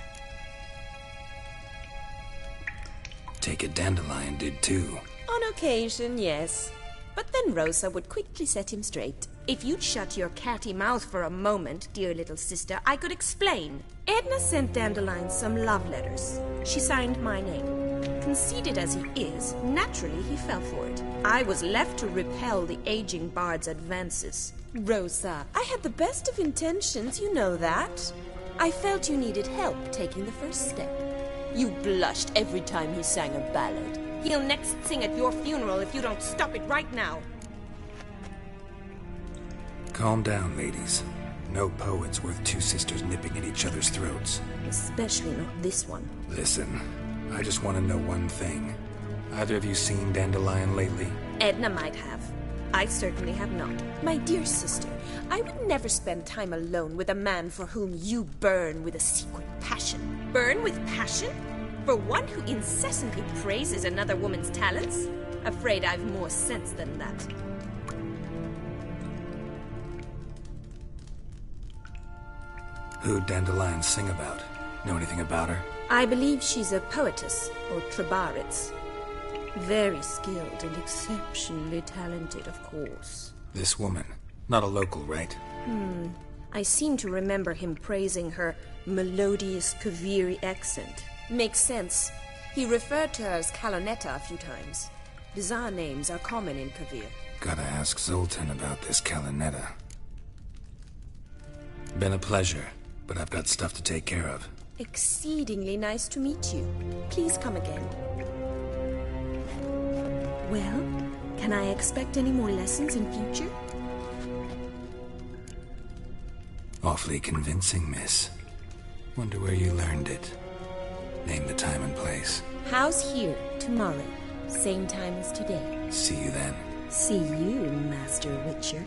Speaker 4: Take it Dandelion did too.
Speaker 18: On occasion, yes. But then Rosa would quickly set him straight. If you'd shut your catty mouth for a moment, dear little sister, I could explain. Edna sent Dandelion some love letters. She signed my name. Conceited as he is, naturally he fell for it. I was left to repel the aging bard's advances. Rosa, I had the best of intentions, you know that. I felt you needed help taking the first step. You blushed every time he sang a ballad. He'll next sing at your funeral if you don't stop it right now.
Speaker 4: Calm down, ladies. No poet's worth two sisters nipping at each other's throats.
Speaker 18: Especially not this one.
Speaker 4: Listen, I just want to know one thing. Either of you seen Dandelion lately?
Speaker 18: Edna might have. I certainly have not. My dear sister, I would never spend time alone with a man for whom you burn with a secret passion. Burn with passion? For one who incessantly praises another woman's talents? Afraid I've more sense than that.
Speaker 4: Who'd Dandelion sing about? Know anything about her?
Speaker 18: I believe she's a poetess, or Trebaritz. Very skilled and exceptionally talented, of course.
Speaker 4: This woman. Not a local, right?
Speaker 18: I seem to remember him praising her melodious Kaviri accent. Makes sense. He referred to her as Kalonetta a few times. Bizarre names are common in Kavir.
Speaker 4: Gotta ask Zoltan about this Kalonetta. Been a pleasure, but I've got stuff to take care of.
Speaker 18: Exceedingly nice to meet you. Please come again. Well, can I expect any more lessons in future?
Speaker 4: Awfully convincing, miss. Wonder where you learned it. Name the time and place.
Speaker 18: House here, tomorrow. Same time as today.
Speaker 4: See you then.
Speaker 18: See you, Master Witcher.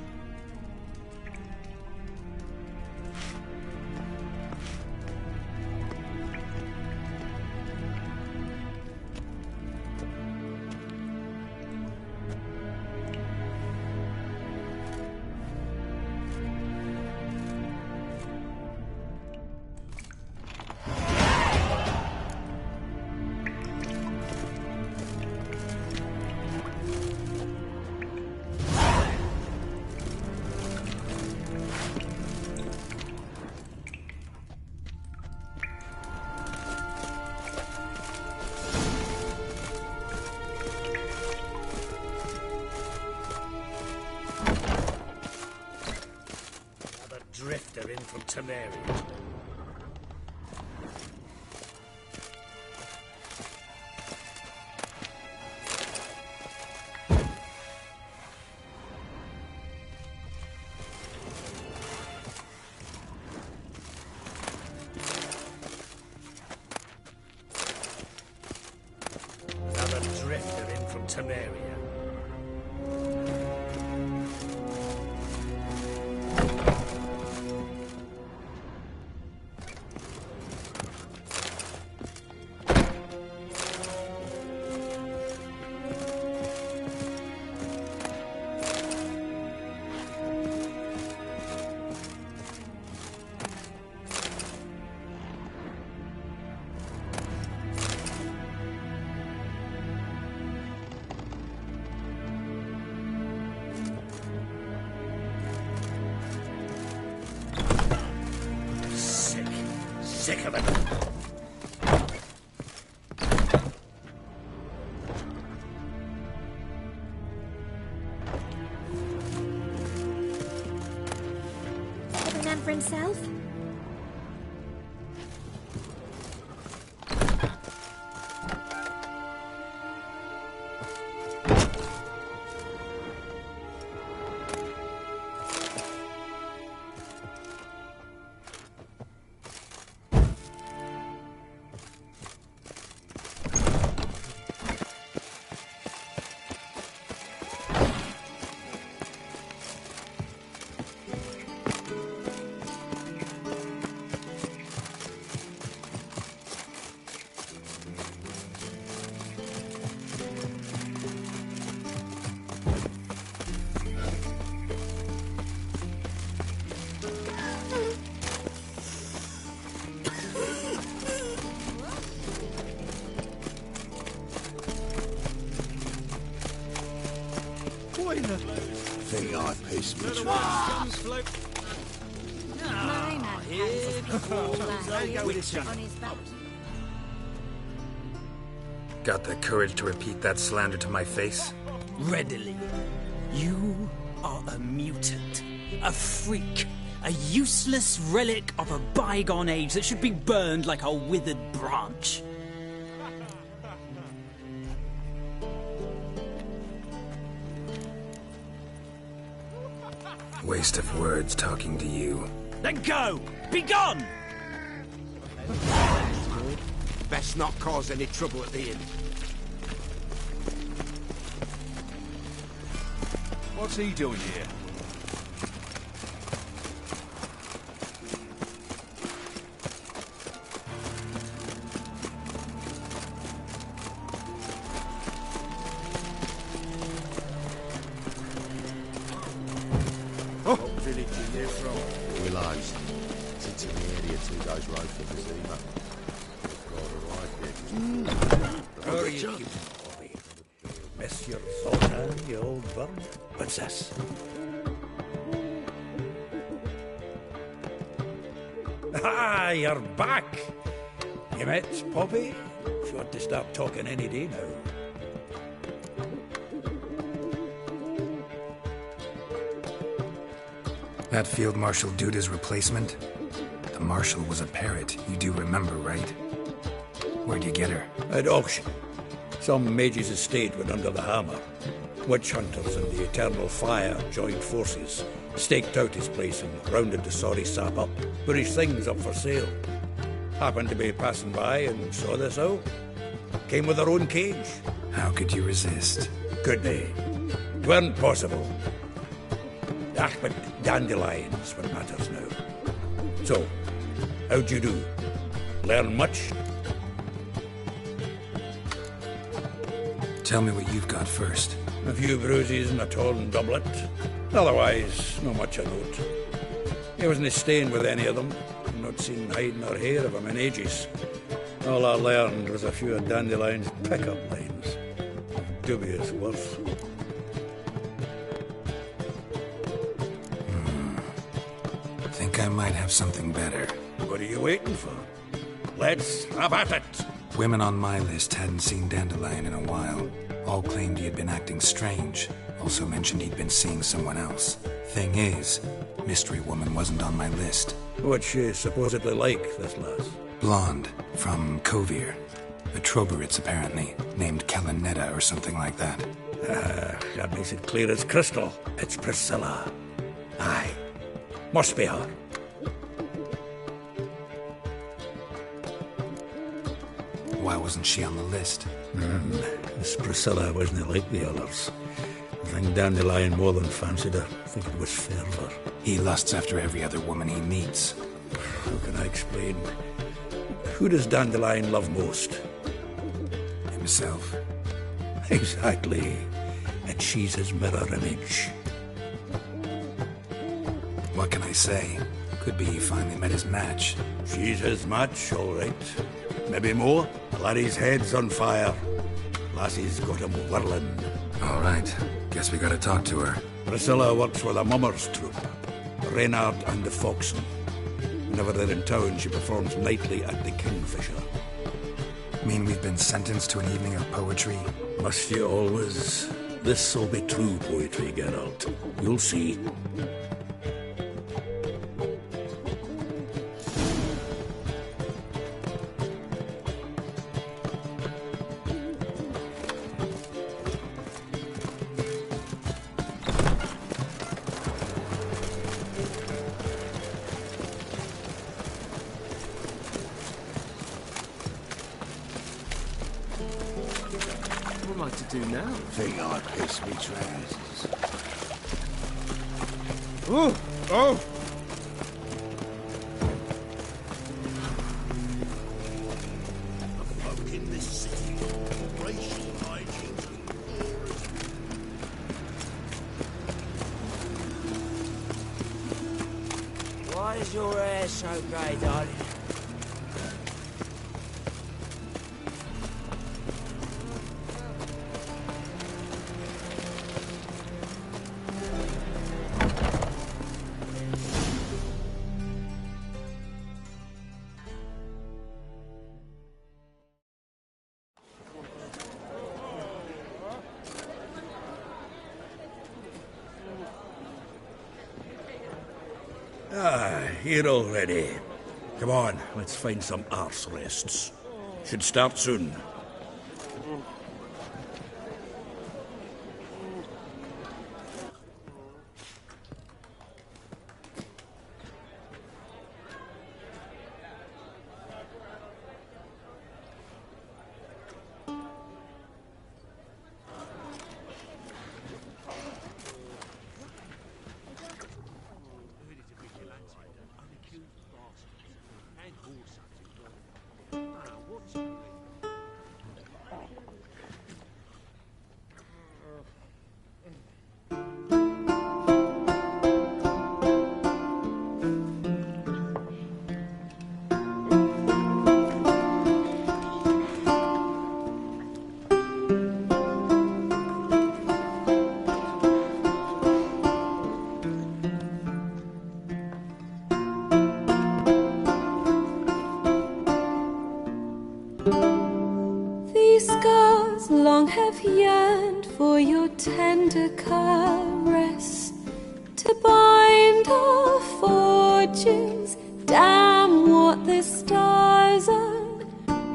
Speaker 17: Drifter in from Temeria. Another drifter in from Temeria. Sick of it.
Speaker 5: Every man for himself?
Speaker 17: doing?
Speaker 3: Think I pissed me
Speaker 4: Got the courage to repeat that slander to my face?
Speaker 6: Readily. You are a mutant, a freak, a useless relic of a bygone age that should be burned like a withered branch.
Speaker 4: Waste of words talking to you.
Speaker 6: Then go! Be gone!
Speaker 2: Best not cause any trouble at the inn.
Speaker 17: What's he doing here?
Speaker 2: What village are you from?
Speaker 3: Willows. Sits in the area 2 days road for Vizima.
Speaker 17: How are you keeping, Bobby? Monsieur Sultan, you old bird? What's this? Ah, you're back! You met Poppy? She ought to start talking any day now.
Speaker 4: That Field Marshal Duda's replacement? The Marshal was a parrot, you do remember, right? Where'd you get her?
Speaker 17: At auction. Some mage's estate went under the hammer. Witch hunters and the Eternal Fire joined forces, staked out his place and rounded the sorry sap up, put his things up for sale. Happened to be passing by and saw this out. Came with her own cage.
Speaker 4: How could you resist?
Speaker 17: Could they? It weren't possible. Ah, but dandelions what matters now. So, how'd you do? Learn much?
Speaker 4: Tell me what you've got first.
Speaker 17: A few bruises and a torn doublet. Otherwise, not much of note. He wasn't staying with any of them. Not seen hide nor hair of him in ages. All I learned was a few of Dandelion's pick-up lines. Dubious worth.
Speaker 4: Think I might have something better.
Speaker 17: What are you waiting for? Let's have at it!
Speaker 4: Women on my list hadn't seen Dandelion in a while. All claimed he had been acting strange. Also mentioned he'd been seeing someone else. Thing is, Mystery Woman wasn't on my list.
Speaker 17: What's she supposedly like, this lass?
Speaker 4: Blonde, from Kovir. A Troberitz, apparently, named Kalanetta or something like that.
Speaker 17: That makes it clear as crystal. It's Priscilla. Aye. Must be her.
Speaker 4: Why wasn't she on the list?
Speaker 17: This Priscilla wasn't like the others. I think Dandelion more than fancied her. I think it was fervour.
Speaker 4: He lusts after every other woman he meets.
Speaker 17: How can I explain? Who does Dandelion love most?
Speaker 4: Himself.
Speaker 17: Exactly. And she's his mirror image.
Speaker 4: What can I say? Could be he finally met his match.
Speaker 17: She's his match, all right. Maybe more. Laddie's head's on fire. Lassie's got him whirling.
Speaker 4: All right. Guess we gotta talk to her.
Speaker 17: Priscilla works with a mummer's troupe. Reynard and the Foxen. Whenever they're in town, she performs nightly at the Kingfisher.
Speaker 4: Mean we've been sentenced to an evening of poetry?
Speaker 17: Must you always? This'll be true poetry, Geralt. You'll see.
Speaker 8: What am I to do now?
Speaker 3: Think I pissed me trousers.
Speaker 8: Oh! Oh!
Speaker 3: Folk in this city, racial hijinks
Speaker 15: Why is your hair so grey, darling?
Speaker 17: Here already. Come on, let's find some arse rests. Should start soon.
Speaker 19: These scars long have yearned for your tender caress, to bind our fortunes. Damn what the stars are.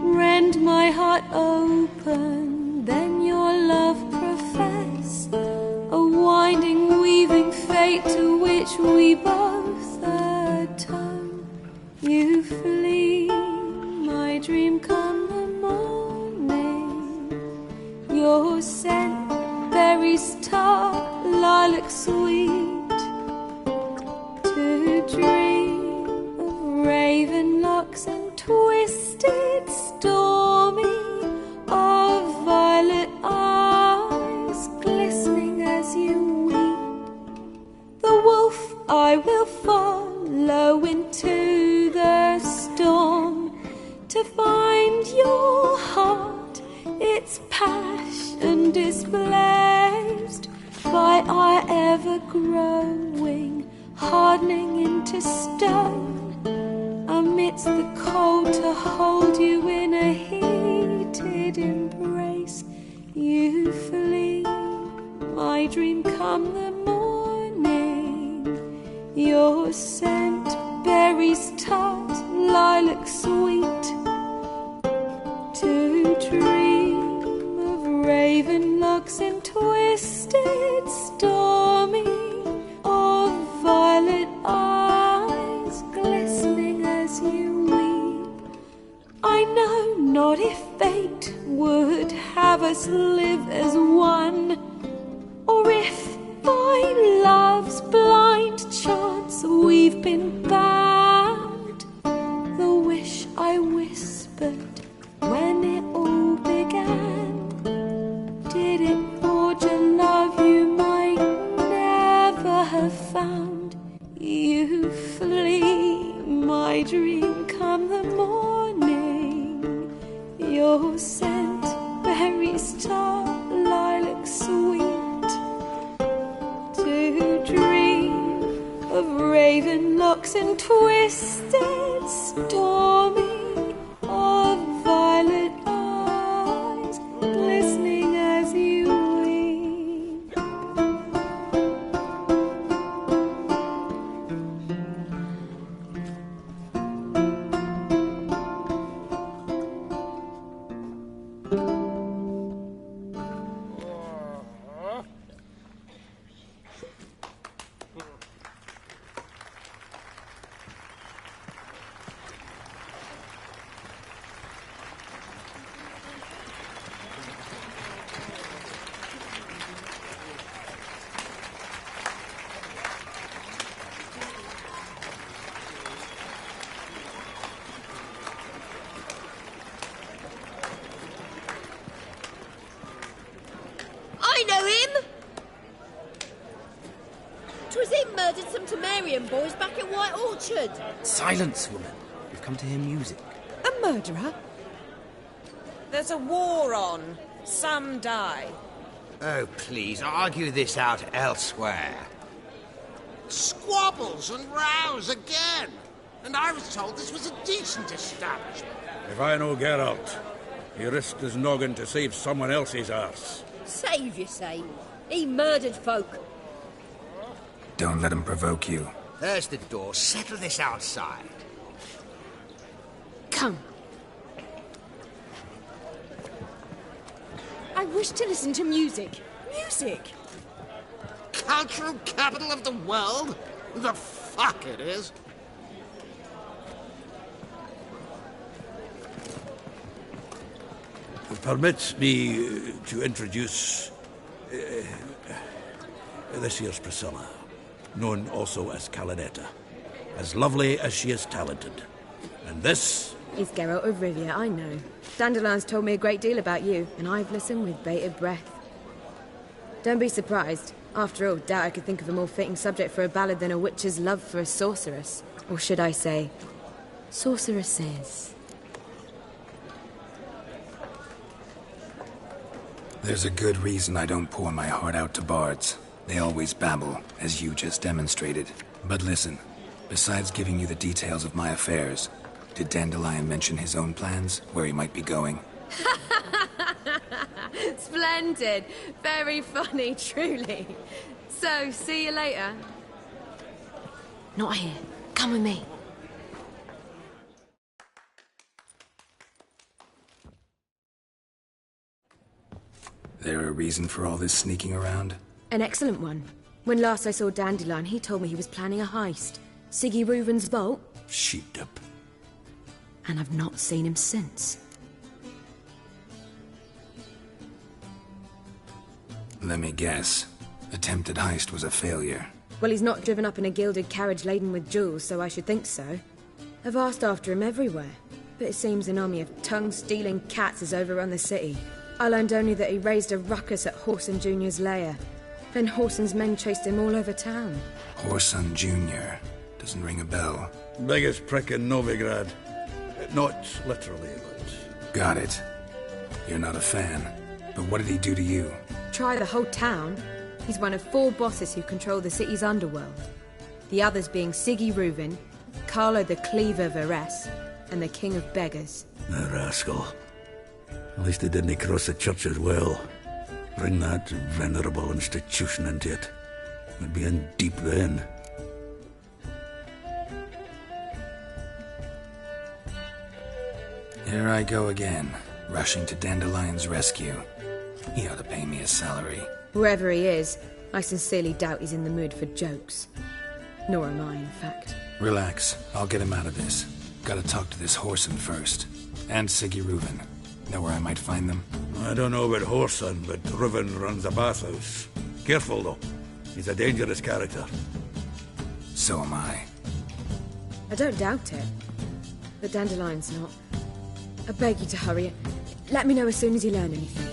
Speaker 19: Rend my heart open, then your love profess, a winding, weaving fate to which we both atone. You flee, my dream come the morning. Your scent, berries tart, lilac sweet, to dream of raven locks and twisted stormy, of violet eyes glistening as you weep. The wolf I will follow into the storm, to find your heart, its passion displaced by our ever-growing, hardening into stone, amidst the cold to hold you in a heated embrace. You flee, my dream come the morning. Your scent, berries tart, lilac sweet, to dream of raven locks and twisted stormy, of violet eyes glistening as you weep. I know not if fate would have us live as one, or if by love's blind chance we've been bound. The wish I whispered when it all began, did it forge a love you might never have found? You flee, my dream come the morning. Your scent, berries tart, lilac sweet, to dream of raven locks and twisted stormy, of violet eyes glistening as you weep.
Speaker 1: I know him! 'Twas him murdered some Temerian boys back at White Orchard.
Speaker 20: Silence, woman. We've come to hear music.
Speaker 1: A murderer?
Speaker 18: There's a war on. Some die.
Speaker 16: Oh, please, argue this out elsewhere.
Speaker 2: Squabbles and rows again. And I was told this was a decent establishment.
Speaker 17: If I know Geralt, he risked his noggin to save someone else's arse.
Speaker 1: Save, you say? He murdered folk.
Speaker 4: Don't let him provoke you.
Speaker 2: There's the door. Settle this outside.
Speaker 14: Come. I wish to listen to music. Music!
Speaker 2: Cultural capital of the world? The fuck it is.
Speaker 17: Permit me to introduce this here's Priscilla, known also as Calinetta. As lovely as she is talented. And this...
Speaker 14: Is Geralt of Rivia, I know. Dandelion's told me a great deal about you, and I've listened with bated breath. Don't be surprised. After all, doubt I could think of a more fitting subject for a ballad than a witch's love for a sorceress. Or should I say, sorceresses.
Speaker 4: There's a good reason I don't pour my heart out to bards. They always babble, as you just demonstrated. But listen, besides giving you the details of my affairs, did Dandelion mention his own plans, where he might be going?
Speaker 14: Splendid. Very funny, truly. So, see you later. Not here. Come with me.
Speaker 4: There a reason for all this sneaking around?
Speaker 14: An excellent one. When last I saw Dandelion, he told me he was planning a heist. Siggy Reuven's vault.
Speaker 17: Sheep-dip.
Speaker 14: And I've not seen him since.
Speaker 4: Let me guess. Attempted heist was a failure.
Speaker 14: Well, he's not driven up in a gilded carriage laden with jewels, so I should think so. I've asked after him everywhere, but it seems an army of tongue-stealing cats has overrun the city. I learned only that he raised a ruckus at Whoreson Jr.'s lair. Then Whoreson's men chased him all over town.
Speaker 4: Whoreson Jr. Doesn't ring a bell.
Speaker 17: Biggest prick in Novigrad. Not literally, but...
Speaker 4: Got it. You're not a fan. But what did he do to you?
Speaker 14: Try the whole town. He's one of 4 bosses who control the city's underworld. The others being Siggy Reuven, Carlo the Cleaver Varese, and the King of Beggars.
Speaker 17: The rascal. At least they didn't cross the church as well. Bring that venerable institution into it. We'd be in deep then.
Speaker 4: Here I go again, rushing to Dandelion's rescue. He ought to pay me a salary.
Speaker 14: Whoever he is, I sincerely doubt he's in the mood for jokes. Nor am I, in fact.
Speaker 4: Relax. I'll get him out of this. Gotta talk to this Whoreson first. And Siggy Reuven. Know where I might find them?
Speaker 17: I don't know about Whoreson, but Reuven runs a bathhouse. Careful, though. He's a dangerous character.
Speaker 4: So am I.
Speaker 14: I don't doubt it. But Dandelion's not. I beg you to hurry. Let me know as soon as you learn anything.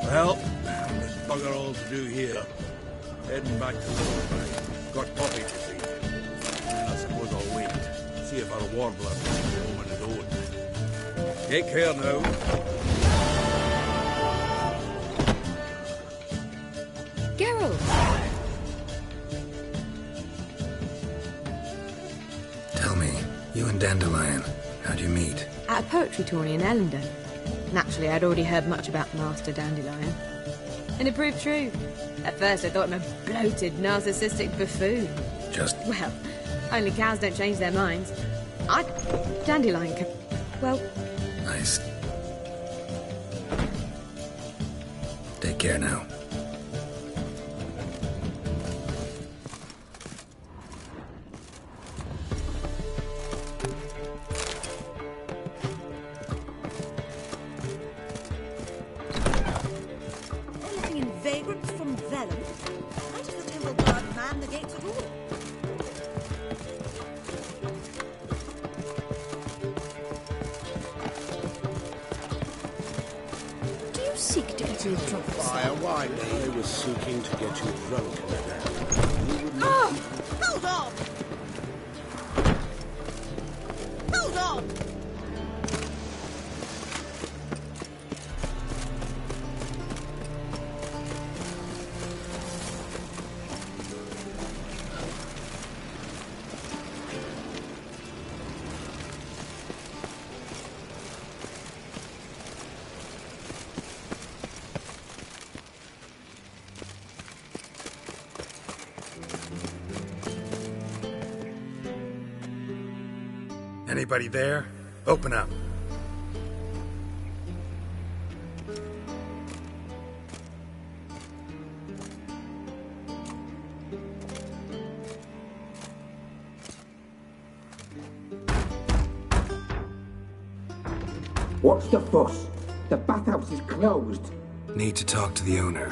Speaker 17: Well, there's bugger all to do here. Heading back to Littlefield. Got Poppy to see. I suppose I'll wait. See if our warbler can go home on his own. Take care now.
Speaker 14: Geralt!
Speaker 4: Tell me, you and Dandelion, how'd you meet?
Speaker 14: At a poetry tourney in Ellendon. Naturally, I'd already heard much about Master Dandelion. And it proved true. At first, I thought him a bloated, narcissistic buffoon.
Speaker 4: Just...
Speaker 14: Well, only cows don't change their minds. Dandelion can... Well...
Speaker 4: Nice. Take care now.
Speaker 16: I was seeking to get you drunk.
Speaker 11: Oh! Hold on! Hold on!
Speaker 4: Anybody there? Open up.
Speaker 21: What's the fuss? The bathhouse is closed.
Speaker 4: Need to talk to the owner.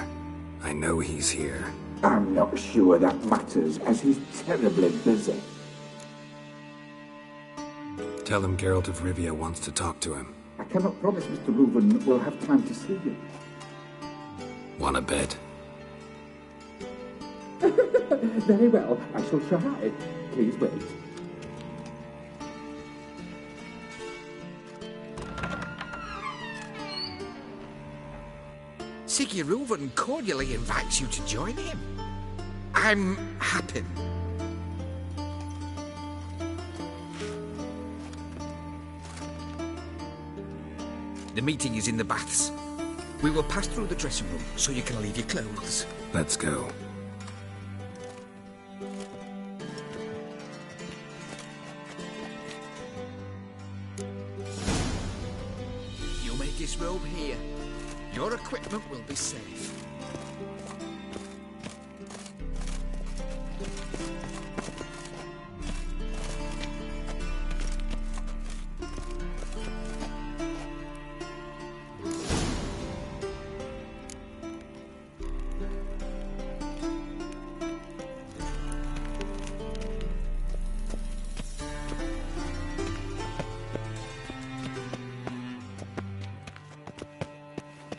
Speaker 4: I know he's here.
Speaker 21: I'm not sure that matters, as he's terribly busy.
Speaker 4: Tell him Geralt of Rivia wants to talk to him.
Speaker 21: I cannot promise Mr. Reuven will have time to see you.
Speaker 4: Wanna bet?
Speaker 21: Very well, I shall try. Please wait.
Speaker 17: Siggy Reuven cordially invites you to join him. I'm happy. The meeting is in the baths. We will pass through the dressing room so you can leave your clothes.
Speaker 4: Let's go.
Speaker 17: You may disrobe here. Your equipment will be safe.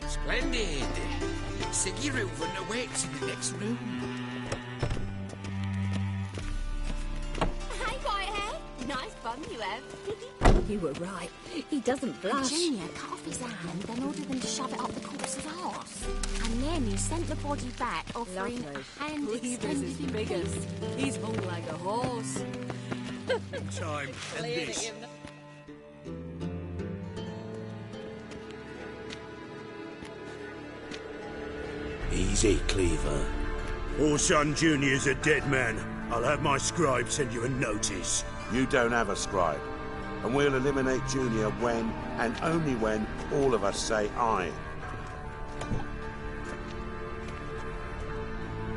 Speaker 17: Splendid! Siggy Reuven awaits in the next room.
Speaker 11: Hey, Whitehead. Nice bum you have.
Speaker 13: You were right. He doesn't blush.
Speaker 11: Junior cut off his hand, then ordered them to shove it up the corpse's arse. And then he sent the body back, offering a hand extended
Speaker 10: biggest. He's hung like a horse.
Speaker 17: Time and this.
Speaker 22: Easy, Cleaver. Orson Jr.'s a dead man. I'll have my scribe send you a notice.
Speaker 16: You don't have a scribe. And we'll eliminate Junior when, and only when, all of us say aye.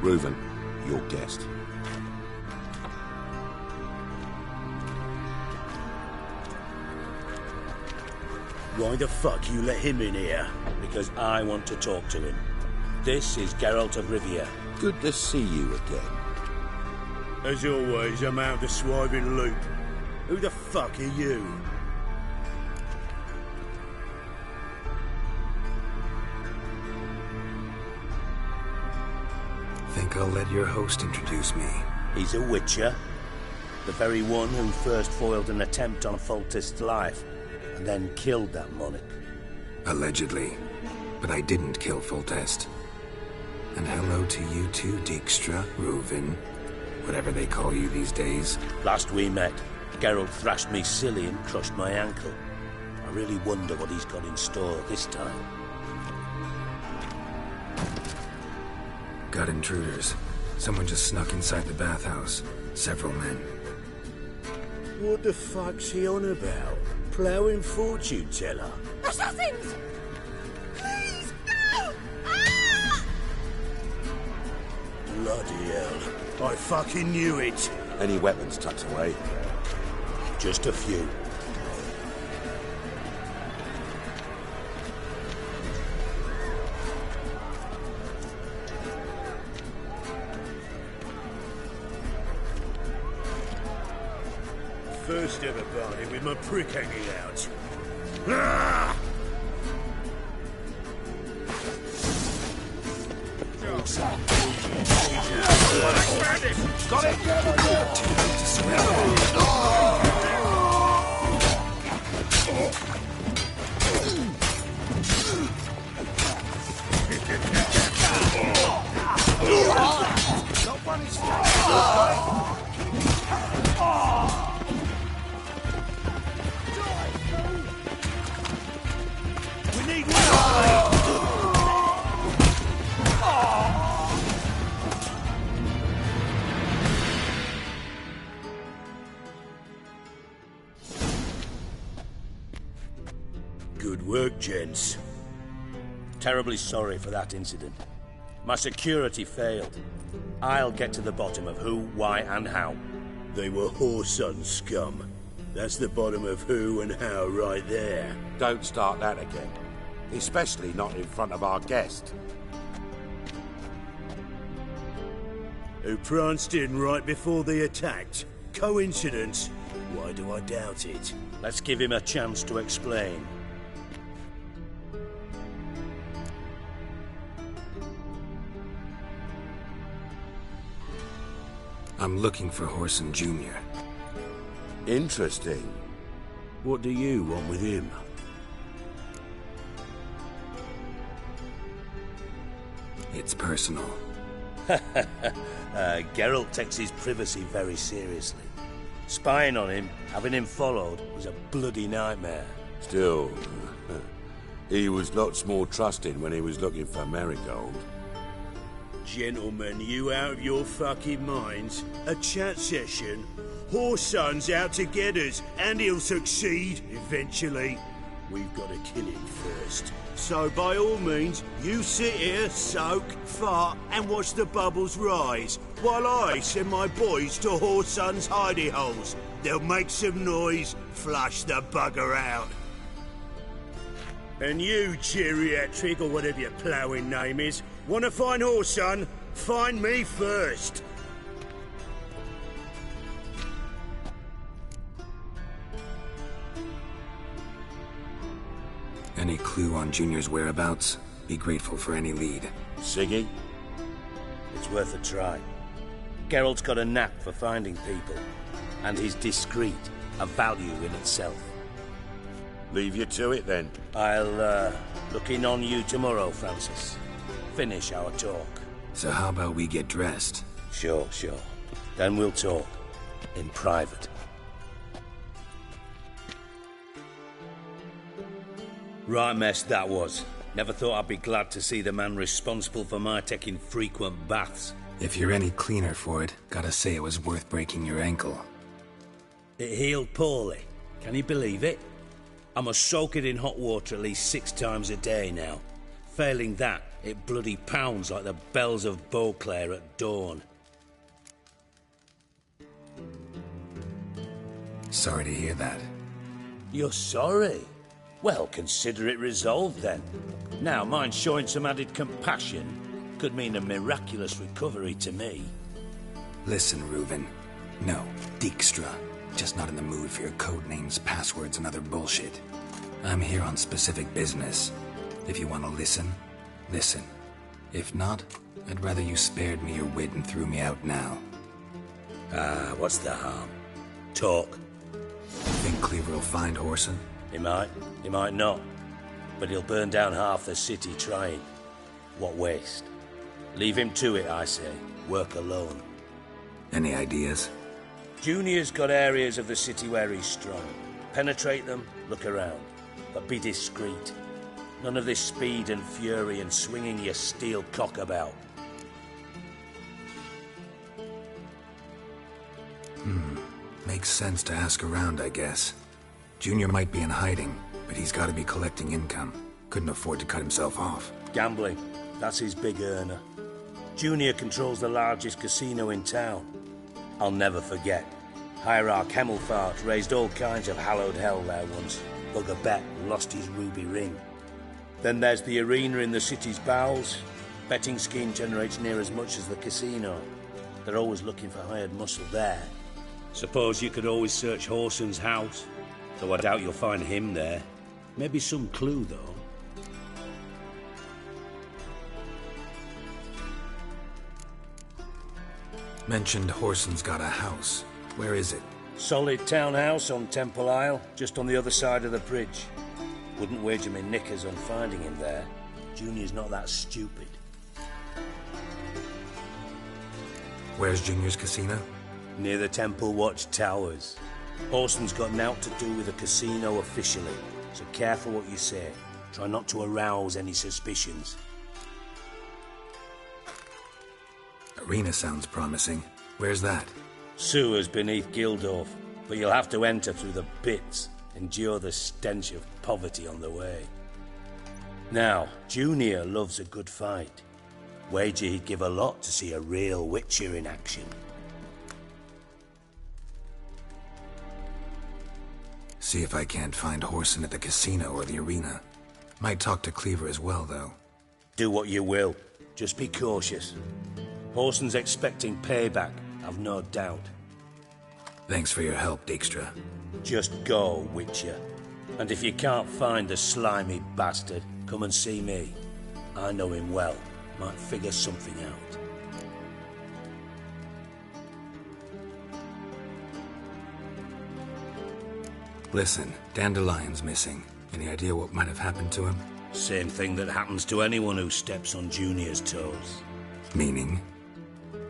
Speaker 16: Reuven, your guest.
Speaker 22: Why the fuck you let him in here?
Speaker 23: Because I want to talk to him. This is Geralt of Rivia.
Speaker 16: Good to see you again.
Speaker 22: As always, I'm out the swiving loop. Who the fuck are you?
Speaker 4: Think I'll let your host introduce me.
Speaker 23: He's a witcher. The very one who first foiled an attempt on Foltest's life, and then killed that monarch.
Speaker 4: Allegedly. But I didn't kill Foltest. And hello to you too, Dijkstra, Reuven, whatever they call you these days.
Speaker 23: Last we met, Geralt thrashed me silly and crushed my ankle. I really wonder what he's got in store this time.
Speaker 4: Got intruders. Someone just snuck inside the bathhouse. Several men.
Speaker 22: What the fuck's he on about? Ploughing fortune teller?
Speaker 11: Assassins! Please, no!
Speaker 22: Bloody hell. I fucking knew it.
Speaker 16: Any weapons tucked away?
Speaker 23: Just a few.
Speaker 22: First ever party with my prick hanging out. Ah!
Speaker 17: Got it!
Speaker 22: We need one!
Speaker 23: gents. Terribly sorry for that incident. My security failed. I'll get to the bottom of who, why, and how.
Speaker 22: They were Whoreson scum. That's the bottom of who and how right there.
Speaker 16: Don't start that again. Especially not in front of our guest.
Speaker 22: Who pranced in right before they attacked. Coincidence? Why do I doubt it?
Speaker 23: Let's give him a chance to explain.
Speaker 4: I'm looking for Whoreson Jr.
Speaker 16: Interesting.
Speaker 22: What do you want with him?
Speaker 4: It's personal.
Speaker 23: Geralt takes his privacy very seriously. Spying on him, having him followed, was a bloody nightmare.
Speaker 16: Still, he was lots more trusting when he was looking for Marigold.
Speaker 22: Gentlemen, you out of your fucking minds? A chat session? Whoreson's out to get us, and he'll succeed, eventually. We've got to kill him first. So by all means, you sit here, soak, fart, and watch the bubbles rise, while I send my boys to Whoreson's hidey holes. They'll make some noise, flush the bugger out. And you, geriatric, or whatever your ploughing name is, want to find Whoreson? Find me first.
Speaker 4: Any clue on Junior's whereabouts? Be grateful for any lead.
Speaker 16: Siggy?
Speaker 23: It's worth a try. Geralt's got a knack for finding people, and he's discreet, a value in itself.
Speaker 16: Leave you to it, then.
Speaker 23: I'll, look in on you tomorrow, Francis. Finish our talk.
Speaker 4: So how about we get dressed?
Speaker 23: Sure. Then we'll talk. In private. Right mess that was. Never thought I'd be glad to see the man responsible for my taking frequent baths.
Speaker 4: If you're any cleaner for it, gotta say it was worth breaking your ankle.
Speaker 23: It healed poorly. Can you believe it? I must soak it in hot water at least 6 times a day now. Failing that, it bloody pounds like the bells of Beauclair at dawn.
Speaker 4: Sorry to hear that.
Speaker 23: You're sorry? Well, consider it resolved then. Now, mind showing some added compassion could mean a miraculous recovery to me.
Speaker 4: Listen, Reuven. No, Dijkstra. Just not in the mood for your code names, passwords, and other bullshit. I'm here on specific business. If you want to listen, listen. If not, I'd rather you spared me your wit and threw me out now.
Speaker 23: What's the harm? Talk.
Speaker 4: Think Cleaver will find Whoreson?
Speaker 23: He might not. But he'll burn down half the city trying. What waste? Leave him to it, I say. Work alone.
Speaker 4: Any ideas?
Speaker 23: Junior's got areas of the city where he's strong. Penetrate them, look around. But be discreet. None of this speed and fury and swinging your steel cock about.
Speaker 4: Makes sense to ask around, I guess. Junior might be in hiding, but he's got to be collecting income. Couldn't afford to cut himself off.
Speaker 23: Gambling. That's his big earner. Junior controls the largest casino in town. I'll never forget. Hierarch Hemmelfart raised all kinds of hallowed hell there once. Bugger bet lost his ruby ring. Then there's the arena in the city's bowels. Betting scheme generates near as much as the casino. They're always looking for hired muscle there. Suppose you could always search Whoreson's house. Though I doubt you'll find him there. Maybe some clue, though.
Speaker 4: Mentioned Whoreson's got a house. Where is it?
Speaker 23: Solid townhouse on Temple Isle, just on the other side of the bridge. Wouldn't wager me knickers on finding him there. Junior's not that stupid.
Speaker 4: Where's Junior's casino?
Speaker 23: Near the Temple Watch Towers. Whoreson's got nought to do with the casino officially, so careful what you say. Try not to arouse any suspicions.
Speaker 4: Arena sounds promising. Where's that?
Speaker 23: Sewers beneath Gildorf, but you'll have to enter through the pits, endure the stench of poverty on the way. Now, Junior loves a good fight. Wager he'd give a lot to see a real Witcher in action.
Speaker 4: See if I can't find Whoreson at the casino or the arena. Might talk to Cleaver as well, though.
Speaker 23: Do what you will. Just be cautious. Whoreson's expecting payback, I've no doubt.
Speaker 4: Thanks for your help, Dijkstra.
Speaker 23: Just go, Witcher. And if you can't find the slimy bastard, come and see me. I know him well. Might figure something out.
Speaker 4: Listen, Dandelion's missing. Any idea what might have happened to him?
Speaker 23: Same thing that happens to anyone who steps on Junior's toes.
Speaker 4: Meaning?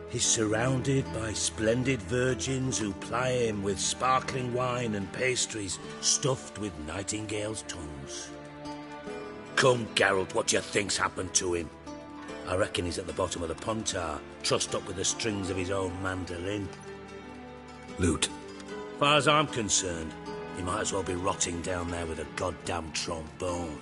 Speaker 23: He's surrounded by splendid virgins who ply him with sparkling wine and pastries stuffed with nightingales' tongues. Come, Geralt, what do you think's happened to him? I reckon he's at the bottom of the Pontar, trussed up with the strings of his own mandolin.
Speaker 4: Loot.
Speaker 23: Far as I'm concerned, he might as well be rotting down there with a goddamn trombone.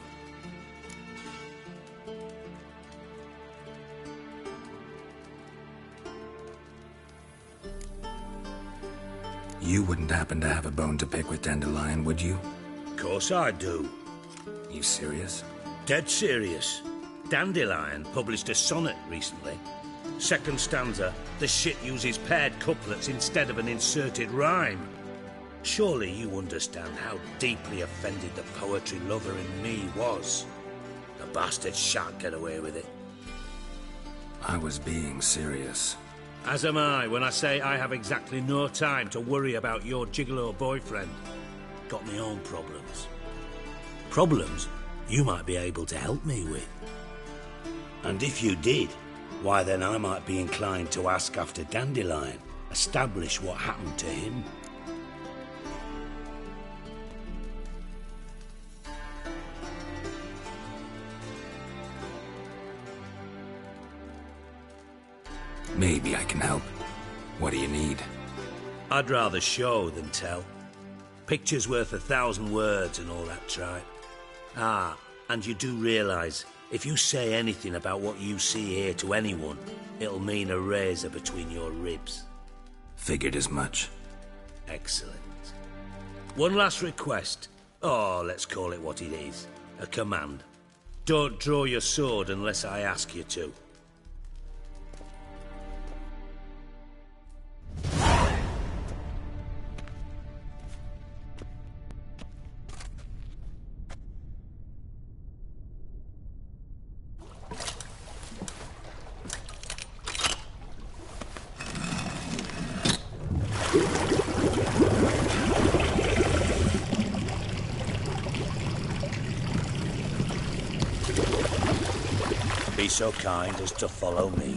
Speaker 4: You wouldn't happen to have a bone to pick with Dandelion, would you?
Speaker 23: Course I do.
Speaker 4: You serious?
Speaker 23: Dead serious. Dandelion published a sonnet recently. Second stanza, the shit uses paired couplets instead of an inserted rhyme. Surely you understand how deeply offended the poetry lover in me was. The bastard shan't get away with it.
Speaker 4: I was being serious.
Speaker 23: As am I when I say I have exactly no time to worry about your gigolo boyfriend. Got my own problems. Problems you might be able to help me with. And if you did, why then I might be inclined to ask after Dandelion, establish what happened to him.
Speaker 4: Maybe I can help. What do you need?
Speaker 23: I'd rather show than tell. Picture's worth 1,000 words and all that tripe. Ah, and you do realise, if you say anything about what you see here to anyone, it'll mean a razor between your ribs.
Speaker 4: Figured as much.
Speaker 23: Excellent. One last request. Oh, let's call it what it is. A command. Don't draw your sword unless I ask you to. Be so kind as to follow me.